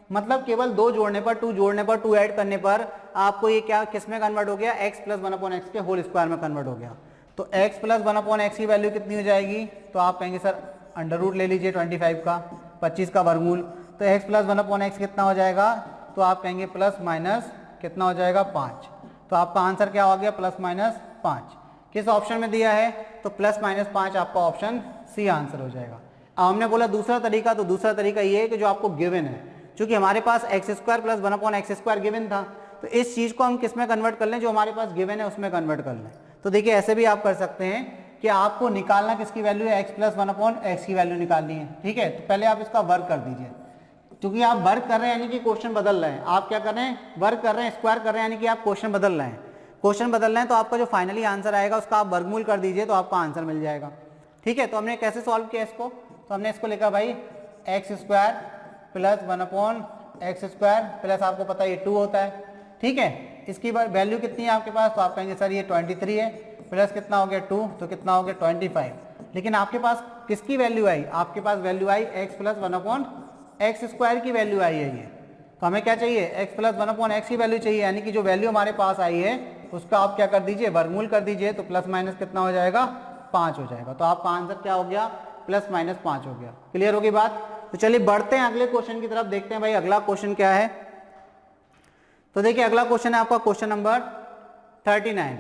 मतलब केवल 2 जोड़ने पर, 2 जोड़ने पर, 2 ऐड करने पर आपको ये क्या किस में कन्वर्ट हो गया, x + 1/x के होल स्क्वायर में कन्वर्ट हो गया। तो x + 1/x की वैल्यू कितनी हो जाएगी, तो आप कहेंगे सर √ ले लीजिए 25 का, 25 का वर्गमूल। तो x + 1/x कितना हो जाएगा, तो आप कहेंगे प्लस माइनस कितना हो जाएगा, 5। तो आपका आंसर क्या हो गया, +-5। किस ऑप्शन में दिया है, तो +-5 आपका ऑप्शन सी आंसर हो जाएगा। अब हमने बोला दूसरा तरीका, तो दूसरा तरीका ये है कि जो आपको गिवन है, क्योंकि हमारे पास x² + 1/x² गिवन था, तो इस चीज को हम किस में कन्वर्ट कर लें, जो हमारे पास गिवन है उसमें कन्वर्ट कर लें। तो देखिए ऐसे भी आप कर सकते हैं कि आपको निकालना किसकी वैल्यू है, x + 1/x की वैल्यू निकालनी है, ठीक है। तो पहले आप इसका वर्क कर दीजिए, क्योंकि आप वर्क कर रहे हैं यानी कि क्वेश्चन बदल रहे हैं। आप क्या कर रहे हैं, वर्क कर रहे हैं, स्क्वायर कर रहे हैं, यानी कि आप क्वेश्चन बदल रहे हैं। क्वेश्चन बदल रहे हैं तो आपका जो फाइनली आंसर आएगा उसका आप वर्गमूल कर दीजिए, तो आपका आंसर मिल जाएगा, ठीक है। तो हमने कैसे सॉल्व किया इसको, तो हमने इसको लिखा भाई x² + 1/x² प्लस आपको पता है ये 2 होता है, ठीक है। इसकी वैल्यू कितनी है आपके पास, तो आप कहेंगे सर ये 23 है, प्लस कितना हो गया 2, तो कितना हो गया 25। लेकिन आपके पास किसकी वैल्यू आई, आपके पास वैल्यू आई x + 1/x² की वैल्यू आई है ये। तो हमें क्या चाहिए, x + 1/x की वैल्यू चाहिए, यानी कि जो वैल्यू हमारे पास आई है उसका आप क्या कर दीजिए, वर्गमूल कर दीजिए। तो प्लस माइनस कितना हो जाएगा, 5 हो जाएगा। तो आपका आंसर क्या हो गया, +-5 हो गया। क्लियर होगी बात। तो चलिए बढ़ते हैं अगले क्वेश्चन की तरफ, देखते हैं भाई अगला क्वेश्चन क्या है। तो देखिए अगला क्वेश्चन है आपका क्वेश्चन नंबर 39।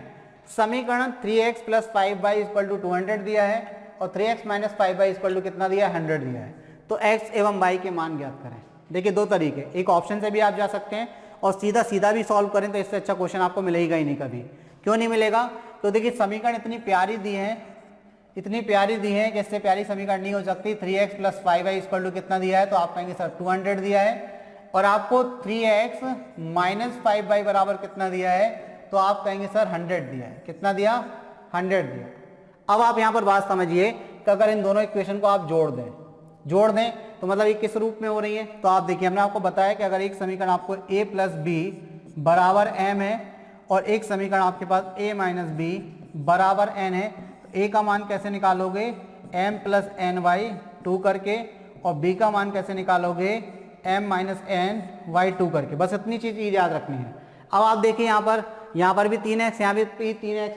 समीकरण 3x + 5y = 200 दिया है और 3x - 5y = कितना दिया है, 100 दिया है। तो x एवं y के मान ज्ञात करें। देखिए 2 तरीके, एक ऑप्शन से भी आप जा सकते हैं और सीधा सीधा भी सॉल्व करें, तो इससे अच्छा क्वेश्चन आपको मिलेगा ही नहीं कभी। क्यों नहीं मिलेगा, तो देखिए समीकरण इतनी प्यारी दी है, इतनी प्यारी दी है कि इससे प्यारी समीकरण नहीं हो सकती। 3x + 5y = कितना दिया है, तो आप कहेंगे सर 200 दिया है, और आपको 3x - 5y बराबर कितना दिया है, तो आप कहेंगे सर 100 दिया है। कितना दिया, 100 दिया। अब आप यहाँ पर बात समझिए कि अगर इन दोनों इक्वेशन को आप जोड़ दें तो मतलब ये किस रूप में हो रही है। तो आप देखिए हमने आपको बताया कि अगर एक समीकरण आपको a + b = m है और एक समीकरण आपके पास a - b = n है, तो a का मान कैसे निकालोगे, m + ny 2 करके, और b का मान कैसे निकालोगे, m - ny 2 करके। बस इतनी चीज याद रखनी है। अब आप देखिए यहाँ पर भी 3x, यहाँ भी 3x,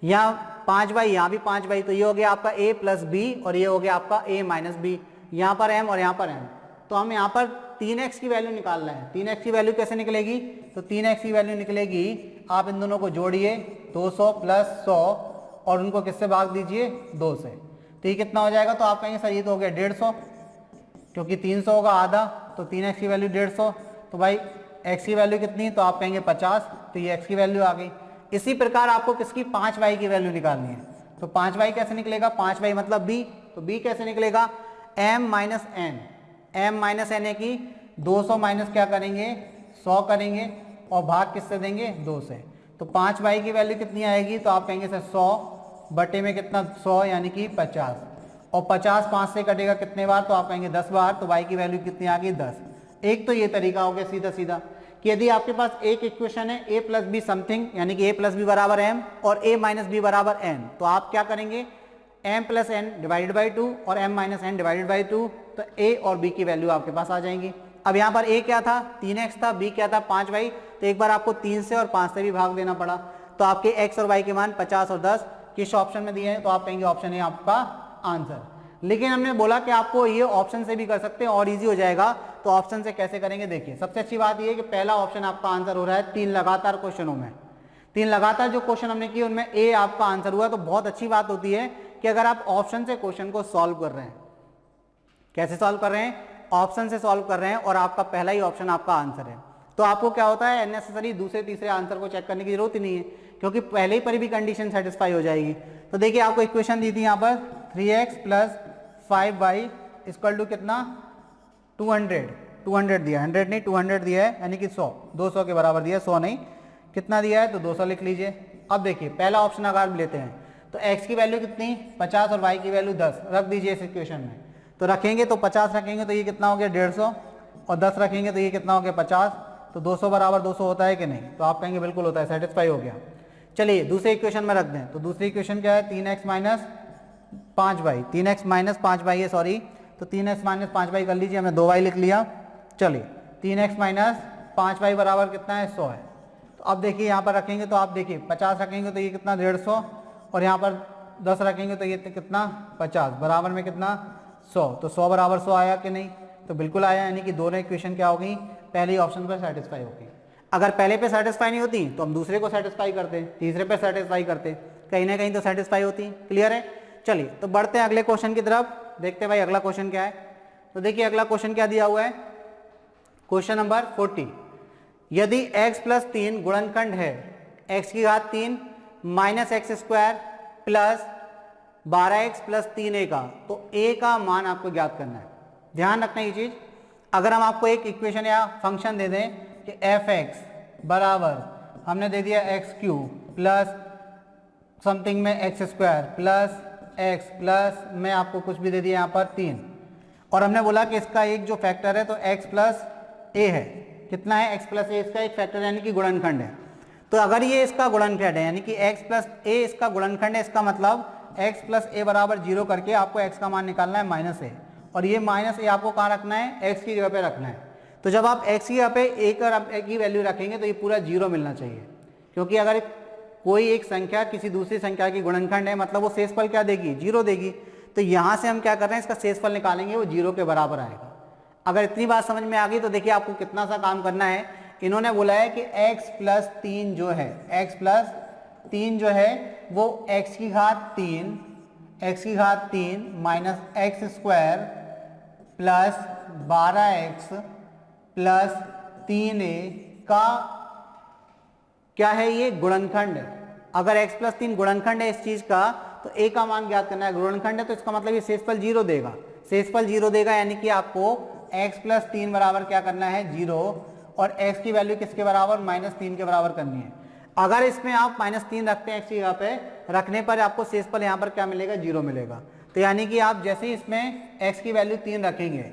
यहाँ 5y, यहाँ भी 5y। तो ये हो गया आपका a + b और ये हो गया आपका a - b, यहाँ पर m और यहाँ पर m। तो हम यहाँ पर 3x की वैल्यू निकाल रहे हैं। 3x की वैल्यू कैसे निकलेगी, तो 3x की वैल्यू निकलेगी, आप इन दोनों को जोड़िए 200 + 100 और उनको किससे भाग दीजिए, 2 से। तो ये कितना हो जाएगा, तो आप कहेंगे सर ये तो हो गया 150, क्योंकि 300 होगा आधा, तो 3x की वैल्यू 150, तो भाई x की वैल्यू कितनी, तो आप कहेंगे 50, तो ये x की वैल्यू आ गई। इसी प्रकार आपको किसकी 5y की वैल्यू निकालनी है, तो 5y कैसे निकलेगा, 5y मतलब b, तो b कैसे निकलेगा, m minus n, m minus n है कि 200 माइनस क्या करेंगे 100 करेंगे और भाग किससे देंगे 2 से, तो 5y की वैल्यू कितनी आएगी, तो आप कहेंगे सर 100 बटे में कितना 100 यानी कि 50, और 50 5 से कटेगा कितने बार, तो आप कहेंगे 10 बार, तो y की वैल्यू कितनी आ गई 10। एक तो ये तरीका हो गया सीधा सीधा कि यदि आपके पास एक इक्वेशन है a प्लस बी समथिंग यानी कि a प्लस बी बराबर m और a माइनस बी बराबर n, तो आप क्या करेंगे m plus n divided by 2 और m minus n divided by 2, तो a और b की वैल्यू आपके पास आ जाएंगी। अब यहाँ पर a क्या था 3x था, b क्या था 5y, तो एक बार आपको 3 से और 5 से भी भाग देना पड़ा, तो आपके x और y के मान 50 और 10 किस ऑप्शन में दिए हैं, तो आप कहेंगे ऑप्शन है आपका आंसर। लेकिन हमने बोला कि आपको ये ऑप्शन से भी कर सकते हैं और इजी हो जाएगा, तो ऑप्शन से कैसे करेंगे देखिए। सबसे अच्छी बात ये है कि पहला ऑप्शन आपका आंसर हो रहा है 3 लगातार क्वेश्चनों में, 3 लगातार जो क्वेश्चन हमने किए उनमें ए आपका आंसर हुआ, तो बहुत अच्छी बात होती है कि अगर आप ऑप्शन से क्वेश्चन को सॉल्व कर रहे हैं, कैसे सॉल्व कर रहे हैं, ऑप्शन से सॉल्व कर रहे हैं और आपका पहला ही ऑप्शन आपका आंसर है, तो आपको क्या होता है अननेसेसरी दूसरे तीसरे आंसर को चेक करने की जरूरत ही नहीं है, क्योंकि पहले ही पर भी कंडीशन सेटिस्फाई हो जाएगी। तो देखिए आपको इक्वेशन दी थी यहाँ पर 3x plus 5y equal to कितना 200 दिया, 100 नहीं 200 दिया है यानी कि 100, 200 के बराबर दिया है, 100 नहीं, कितना दिया है तो 200 लिख लीजिए। अब देखिए पहला ऑप्शन अगर लेते हैं तो x की वैल्यू कितनी 50 और y की वैल्यू 10 रख दीजिए इस इक्वेशन में, तो रखेंगे तो 50 रखेंगे तो ये कितना हो गया 150 और 10 रखेंगे तो ये कितना हो गया 50, तो 200 बराबर 200 होता है कि नहीं, तो आप कहेंगे बिल्कुल होता है, सेटिस्फाई हो गया। चलिए दूसरे इक्वेशन में रख दें, तो दूसरी इक्वेशन क्या है 3x minus 5y, 3x minus 5y है सॉरी, तो 3x माइनस 5y कर लीजिए, हमने 2y लिख लिया। चलिए 3x माइनस 5y बराबर कितना है 100 है, तो अब देखिए यहाँ पर रखेंगे तो आप देखिए 50 रखेंगे तो ये कितना 150 और यहाँ पर 10 रखेंगे तो ये कितना 50 बराबर में कितना 100, तो 100 बराबर 100 आया कि नहीं, तो बिल्कुल आया, यानी कि दोनों इक्वेशन क्या होगी पहले ऑप्शन पर सेटिस्फाई होगी। अगर पहले पे सेटिस्फाई नहीं होती तो हम दूसरे को सेटिस्फाई करते, तीसरे पे सेटिस्फाई करते, कहीं ना कहीं तो सेटिस्फाई होती। क्लियर है, चलिए तो बढ़ते हैं अगले क्वेश्चन की तरफ, देखते हैं भाई अगला क्वेश्चन क्या है। तो देखिए अगला क्वेश्चन क्या दिया हुआ है, क्वेश्चन नंबर 40, यदि x प्लस 3 गुणनखंड है x की घात 3 minus x square plus 12x plus 3a का, तो a का मान आपको ज्ञात करना है। ध्यान रखना ये चीज, अगर हम आपको एक इक्वेशन या फंक्शन दे दें कि f(x) बराबर हमने दे दिया एक्स क्यूब प्लस समथिंग में x square plus x plus में आपको कुछ भी दे दिया यहाँ पर 3, और हमने बोला कि इसका एक जो फैक्टर है तो x प्लस a है, कितना है x प्लस a, इसका एक फैक्टर यानी कि गुणनखंड है। तो अगर ये इसका गुणनखंड है यानी कि x प्लस a इसका गुणनखंड है, इसका मतलब x प्लस a बराबर 0 करके आपको x का मान निकालना है माइनस a, और ये माइनस a आपको कहाँ रखना है x की जगह पे रखना है। तो जब आप x की जगह पे a की वैल्यू रखेंगे तो ये पूरा 0 मिलना चाहिए, क्योंकि अगर कोई एक संख्या किसी दूसरी संख्या की गुणनखंड है मतलब वो शेषफल क्या देगी 0 देगी, तो यहाँ से हम क्या कर रहे हैं इसका शेषफल निकालेंगे वो 0 के बराबर आएगा। अगर इतनी बात समझ में आ गई तो देखिए आपको कितना सा काम करना है। इन्होंने बोला है कि x प्लस 3 जो है, x प्लस 3 जो है वो x की घात 3 minus x square plus 12x plus 3a का क्या है, ये गुणनखंड है। अगर x प्लस 3 गुणनखंड है इस चीज का तो a का मान ज्ञात करना है, गुणनखंड है तो इसका मतलब ये शेषफल 0 देगा, शेषफल 0 देगा, यानी कि आपको x प्लस 3 बराबर क्या करना है 0, और x की वैल्यू किसके बराबर माइनस 3 के बराबर करनी है। अगर इसमें आप माइनस 3 रखते हैं x की जगह पे, रखने पर आपको शेषफल यहाँ पर क्या मिलेगा 0 मिलेगा। तो यानी कि आप जैसे ही इसमें x की वैल्यू 3 रखेंगे,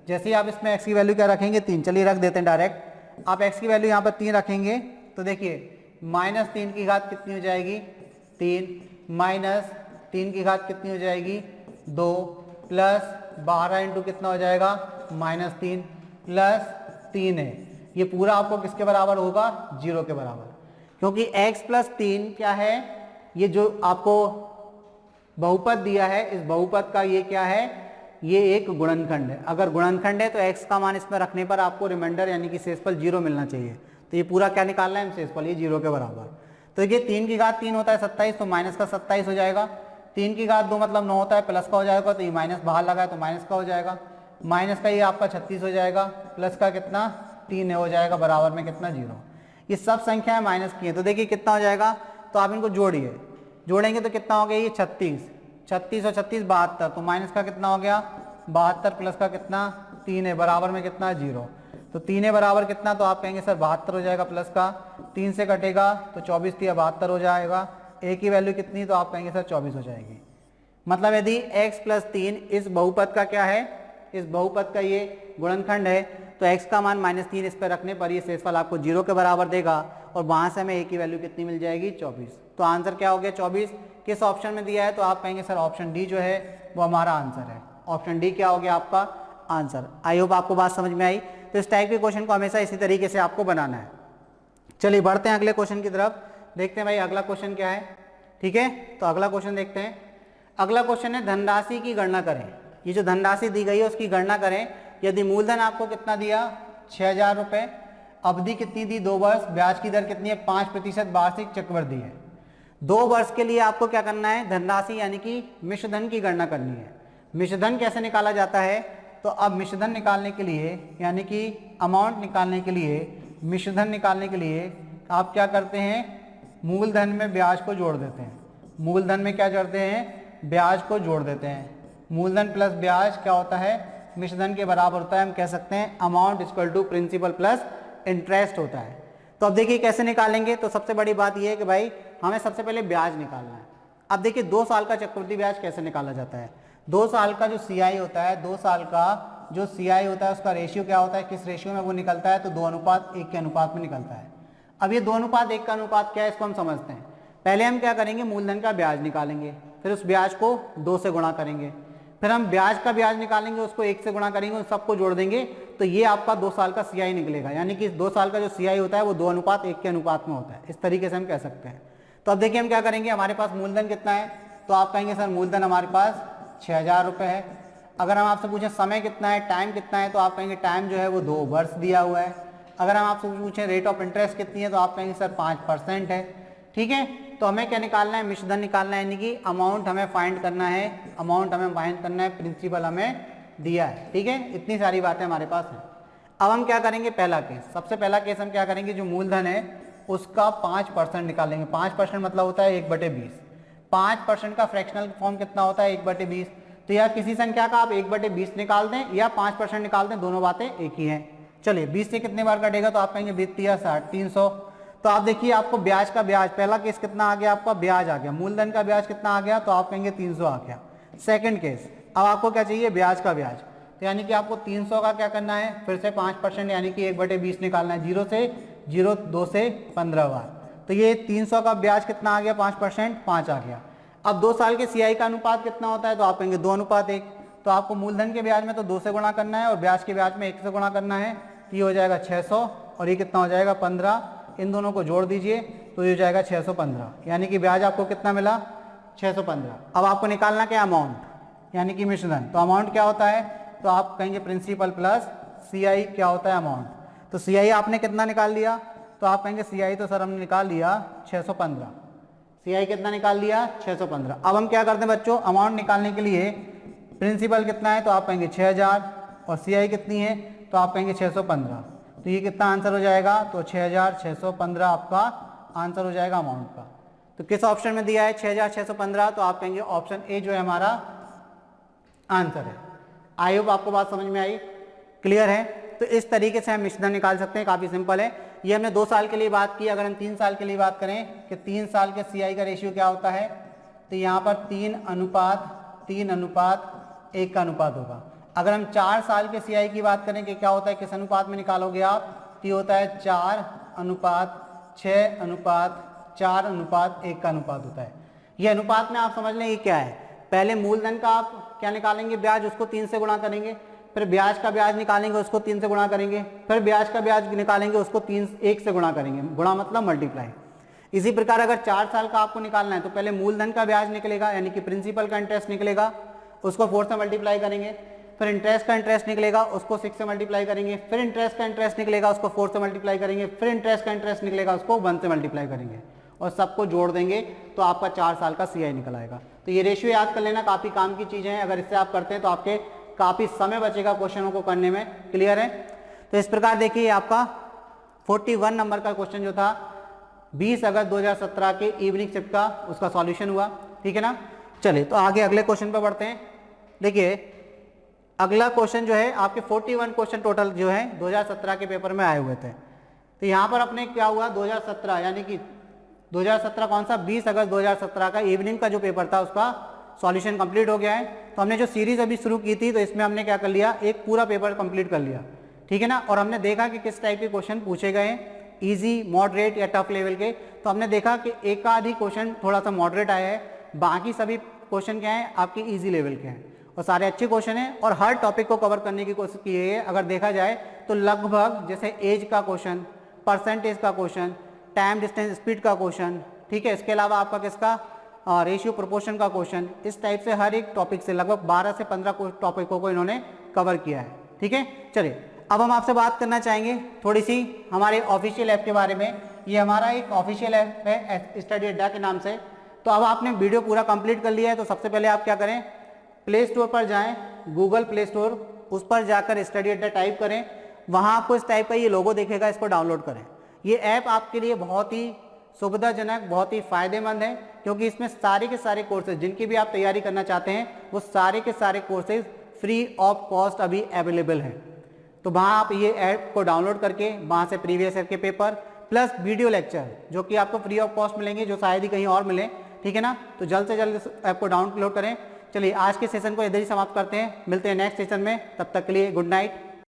जैसे ही आप इसमें x की वैल्यू क्या रखेंगे 3, चलिए रख देते हैं डायरेक्ट। आप x की वैल्यू यहाँ पर 3 रखेंगे तो देखिए माइनस 3 की घात कितनी हो जाएगी 3, माइनस 3 की घात कितनी हो जाएगी 2, प्लस 12 इंटू कितना हो जाएगा माइनस 3 प्लस 3 है, ये पूरा आपको किसके बराबर होगा 0 के बराबर, क्योंकि x प्लस 3 क्या है, ये जो आपको बहुपद दिया है इस बहुपद का ये क्या है, ये एक गुणनखंड है। अगर गुणनखंड है तो x का मान इसमें रखने पर आपको रिमाइंडर यानी कि शेषफल 0 मिलना चाहिए। तो ये पूरा क्या निकालना है शेषफल, ये 0 के बराबर। तो ये 3 की घात 3 होता है 27, तो माइनस का 27 हो जाएगा। 3 की घात 2 मतलब 9 होता है, प्लस का हो जाएगा, तो ये माइनस बाहर लगा है तो माइनस का हो जाएगा। माइनस का ये आपका 36 हो जाएगा, प्लस का कितना 3 हो जाएगा, बराबर में कितना 0। ये सब संख्याएं माइनस की है, तो देखिए कितना हो जाएगा, तो आप इनको जोड़िए, जोड़ेंगे तो कितना हो गया, ये 36 और 36 72, तो माइनस का कितना हो गया 72, प्लस का कितना 3 है, बराबर में कितना 0। तो 3 है बराबर कितना, तो आप कहेंगे सर 72 हो जाएगा, प्लस का 3 से कटेगा तो 24 3 72 हो जाएगा, a की वैल्यू कितनी, तो आप कहेंगे सर 24 हो जाएगी। मतलब यदि x + 3 इस बहुपद का क्या है, इस बहुपद का ये गुणनखंड है, तो x का मान -3 इस पर रखने पर ये शेषफल आपको 0 के बराबर देगा, और वहां से हमें a की वैल्यू कितनी मिल जाएगी 24। तो आंसर क्या हो गया 24। किस ऑप्शन में दिया है, तो आप कहेंगे सर ऑप्शन डी जो है वो हमारा आंसर है। ऑप्शन डी क्या हो गया आपका आंसर। आई होप आपको बात समझ में आई। तो इस टाइप के क्वेश्चन को हमेशा इसी तरीके से आपको बनाना है। चलिए बढ़ते हैं अगले क्वेश्चन की तरफ, देखते हैं भाई अगला क्वेश्चन क्या है। ठीक है, तो अगला क्वेश्चन देखते हैं। अगला क्वेश्चन है धनराशि की गणना करें। ये जो धनराशि दी गई है उसकी गणना करें। यदि मूलधन आपको कितना दिया 6000 रुपये, अवधि कितनी दी 2 वर्ष, ब्याज की दर कितनी है 5% वार्षिक चक्रवृद्धि है। 2 वर्ष के लिए आपको क्या करना है, धनराशि यानी कि मिश्रधन की गणना करनी है। मिश्रधन कैसे निकाला जाता है, तो अब मिश्रधन निकालने के लिए यानी कि अमाउंट निकालने के लिए, मिश्रधन निकालने के लिए आप क्या करते हैं, मूलधन में ब्याज को जोड़ देते हैं। मूलधन में क्या जोड़ते हैं, ब्याज को जोड़ देते हैं। मूलधन प्लस ब्याज क्या होता है, मिश्रधन के बराबर होता है। हम कह सकते हैं amount equal to principal plus interest होता है। तो अब देखिए कैसे निकालेंगे। तो सबसे बड़ी बात यह है कि भाई हमें सबसे पहले ब्याज निकालना है। अब देखिए 2 साल का चक्रवृद्धि ब्याज कैसे निकाला जाता है। 2 साल का जो CI होता है, 2 साल का जो CI होता है उसका रेशियो क्या होता है, किस रेशियो में वो निकलता है, तो 2:1 के अनुपात में निकलता है। अब ये 2:1 का अनुपात क्या है, इसको हम समझते हैं। पहले हम क्या करेंगे, मूलधन का ब्याज निकालेंगे, फिर उस ब्याज को 2 से गुणा करेंगे, फिर हम ब्याज का ब्याज निकालेंगे, उसको 1 से गुणा करेंगे, उन सबको जोड़ देंगे, तो ये आपका 2 साल का CI निकलेगा। यानी कि 2 साल का जो CI होता है वो 2:1 के अनुपात में होता है। इस तरीके से हम कह सकते हैं। तो अब देखिए हम क्या करेंगे, हमारे पास मूलधन कितना है, तो आप कहेंगे सर मूलधन हमारे पास 6000 रुपये है। अगर हम आपसे पूछें समय कितना है, टाइम कितना है, तो आप कहेंगे टाइम जो है वो 2 वर्ष दिया हुआ है। अगर हम आपसे पूछें रेट ऑफ इंटरेस्ट कितनी है, तो आप कहेंगे सर 5% है। ठीक है, तो हमें क्या निकालना है, मिश्रधन निकालना है, यानी कि अमाउंट हमें फाइंड करना है। अमाउंट हमें फाइंड करना है, प्रिंसिपल हमें दिया है। ठीक है, इतनी सारी बातें हमारे पास हैं। अब हम क्या करेंगे, पहला केस, सबसे पहला केस हम क्या करेंगे, जो मूलधन है उसका 5% निकालेंगे। 5% मतलब होता है 1/20। 5% का फ्रैक्शनल फॉर्म कितना होता है 1/20। तो या किसी संख्या का आप 1/20 निकाल दें या 5% निकाल दें, दोनों बातें एक ही हैं। चलिए 20 से कितने बार कटेगा, तो आप कहेंगे 20 या 60 300। तो आप देखिए आपको ब्याज का ब्याज, पहला केस कितना आ गया आपका, ब्याज आ गया। मूलधन का ब्याज कितना आ गया, तो आप कहेंगे 300 आ गया। सेकंड केस, अब आपको क्या चाहिए, ब्याज का ब्याज। तो यानी कि आपको 300 का क्या करना है, फिर से 5% यानी कि 1/20 निकालना है। 0 से 0 2 से 15 बार। तो ये 300 का ब्याज कितना आ गया, 5%, 5 आ गया। अब 2 साल के CI का अनुपात कितना होता है, तो आप कहेंगे 2:1। तो आपको मूलधन के ब्याज में तो 2 से गुणा करना है और ब्याज के ब्याज में 1 से गुणा करना है। तो ये हो जाएगा 600 और ये कितना हो जाएगा 15। इन दोनों को जोड़ दीजिए तो ये हो जाएगा 615। यानी कि ब्याज आपको कितना मिला 615। अब आपको निकालना क्या, अमाउंट यानी कि मिश्रधन। तो अमाउंट क्या होता है, तो आप कहेंगे प्रिंसिपल प्लस CI क्या होता है, अमाउंट। तो CI आपने कितना निकाल लिया, तो आप कहेंगे CI तो सर हमने निकाल लिया 615। CI कितना निकाल लिया 615। अब हम क्या करते हैं बच्चों, अमाउंट निकालने के लिए प्रिंसिपल कितना है, तो आप कहेंगे 6000 और CI कितनी है, तो आप कहेंगे 615। तो ये कितना आंसर हो जाएगा, तो 6615 आपका आंसर हो जाएगा अमाउंट का। तो किस ऑप्शन में दिया है 6615, तो आप कहेंगे ऑप्शन ए जो है हमारा आंसर है। आई होप आपको बात समझ में आई, क्लियर है। तो इस तरीके से हम मिश्रधन निकाल सकते हैं, काफ़ी सिंपल है। ये हमने 2 साल के लिए बात की। अगर हम 3 साल के लिए बात करें कि 3 साल के CI का रेशियो क्या होता है, तो यहाँ पर 3:1 का अनुपात होगा। अगर हम 4 साल के CI की बात करें कि क्या होता है, किस अनुपात में निकालोगे आप, तो ये होता है 4:6:4:1 का अनुपात होता है। ये अनुपात में आप समझ लें ये क्या है, पहले मूलधन का आप क्या निकालेंगे ब्याज, उसको 3 से गुणा करेंगे, फिर ब्याज का ब्याज निकालेंगे उसको 3 से गुणा करेंगे, फिर ब्याज का ब्याज निकालेंगे उसको 1 से गुणा करेंगे। गुणा मतलब मल्टीप्लाई। इसी प्रकार अगर 4 साल का आपको निकालना है तो पहले मूलधन का ब्याज निकलेगा यानी कि प्रिंसिपल का इंटरेस्ट निकलेगा, उसको 4 से मल्टीप्लाई करेंगे, फिर इंटरेस्ट का इंटरेस्ट निकलेगा उसको 6 से मल्टीप्लाई करेंगे, फिर इंटरेस्ट का इंटरेस्ट निकलेगा उसको 4 से मल्टीप्लाई करेंगे, फिर इंटरेस्ट का इंटरेस्ट निकलेगा उसको 1 से मल्टीप्लाई करेंगे और सबको जोड़ देंगे तो आपका 4 साल का CI निकल आएगा। तो ये रेशियो याद कर लेना, काफ़ी काम की चीज़ें हैं। अगर इससे आप करते हैं तो आपके काफ़ी समय बचेगा क्वेश्चनों को करने में। क्लियर है? तो इस प्रकार देखिए आपका 41 नंबर का क्वेश्चन जो था 20 अगस्त 2017 के इवनिंग शिफ्ट का उसका सॉल्यूशन हुआ। ठीक है ना? चलिए तो आगे अगले क्वेश्चन पर बढ़ते हैं। देखिए अगला क्वेश्चन जो है आपके 41 क्वेश्चन टोटल जो है 2017 के पेपर में आए हुए थे। तो यहाँ पर अपने क्या हुआ 2017 यानी कि 2017 कौन सा 20 अगस्त 2017 का इवनिंग का जो पेपर था उसका सॉल्यूशन कंप्लीट हो गया है। तो हमने जो सीरीज अभी शुरू की थी तो इसमें हमने क्या कर लिया, एक पूरा पेपर कंप्लीट कर लिया। ठीक है ना? और हमने देखा कि किस टाइप के क्वेश्चन पूछे गए, इजी, मॉडरेट या टफ लेवल के। तो हमने देखा कि एक आध ही क्वेश्चन थोड़ा सा मॉडरेट आया है, बाकी सभी क्वेश्चन क्या है आपके इजी लेवल के हैं और सारे अच्छे क्वेश्चन हैं और हर टॉपिक को कवर करने की कोशिश की है। अगर देखा जाए तो लगभग जैसे एज का क्वेश्चन, परसेंटेज का क्वेश्चन, टाइम डिस्टेंस स्पीड का क्वेश्चन, ठीक है, इसके अलावा आपका किसका रेशियो प्रोपोर्शन का क्वेश्चन, इस टाइप से हर एक टॉपिक से लगभग 12 से 15 टॉपिकों को इन्होंने कवर किया है। ठीक है, चलिए अब हम आपसे बात करना चाहेंगे थोड़ी सी हमारे ऑफिशियल ऐप के बारे में। ये हमारा एक ऑफिशियल ऐप है स्टडी अड्डा के नाम से। तो अब आपने वीडियो पूरा कंप्लीट कर लिया है तो सबसे पहले आप क्या करें, प्ले स्टोर पर जाएं, गूगल प्ले स्टोर, उस पर जाकर स्टडी अड्डा टाइप करें, वहाँ आपको इस टाइप का ये लोगो दिखेगा, इसको डाउनलोड करें। ये ऐप आपके लिए बहुत ही सुविधाजनक, बहुत ही फायदेमंद है क्योंकि इसमें सारे के सारे कोर्सेज जिनकी भी आप तैयारी करना चाहते हैं वो सारे के सारे कोर्सेज फ्री ऑफ कॉस्ट अभी अवेलेबल हैं। तो वहाँ आप ये ऐप को डाउनलोड करके वहाँ से प्रीवियस ईयर के पेपर प्लस वीडियो लेक्चर जो कि आपको फ्री ऑफ कॉस्ट मिलेंगे, जो शायद ही कहीं और मिले। ठीक है ना? तो जल्द से जल्द इस ऐप को डाउनलोड करें। चलिए आज के सेशन को इधर ही समाप्त करते हैं, मिलते हैं नेक्स्ट सेशन में, तब तक के लिए गुड नाइट।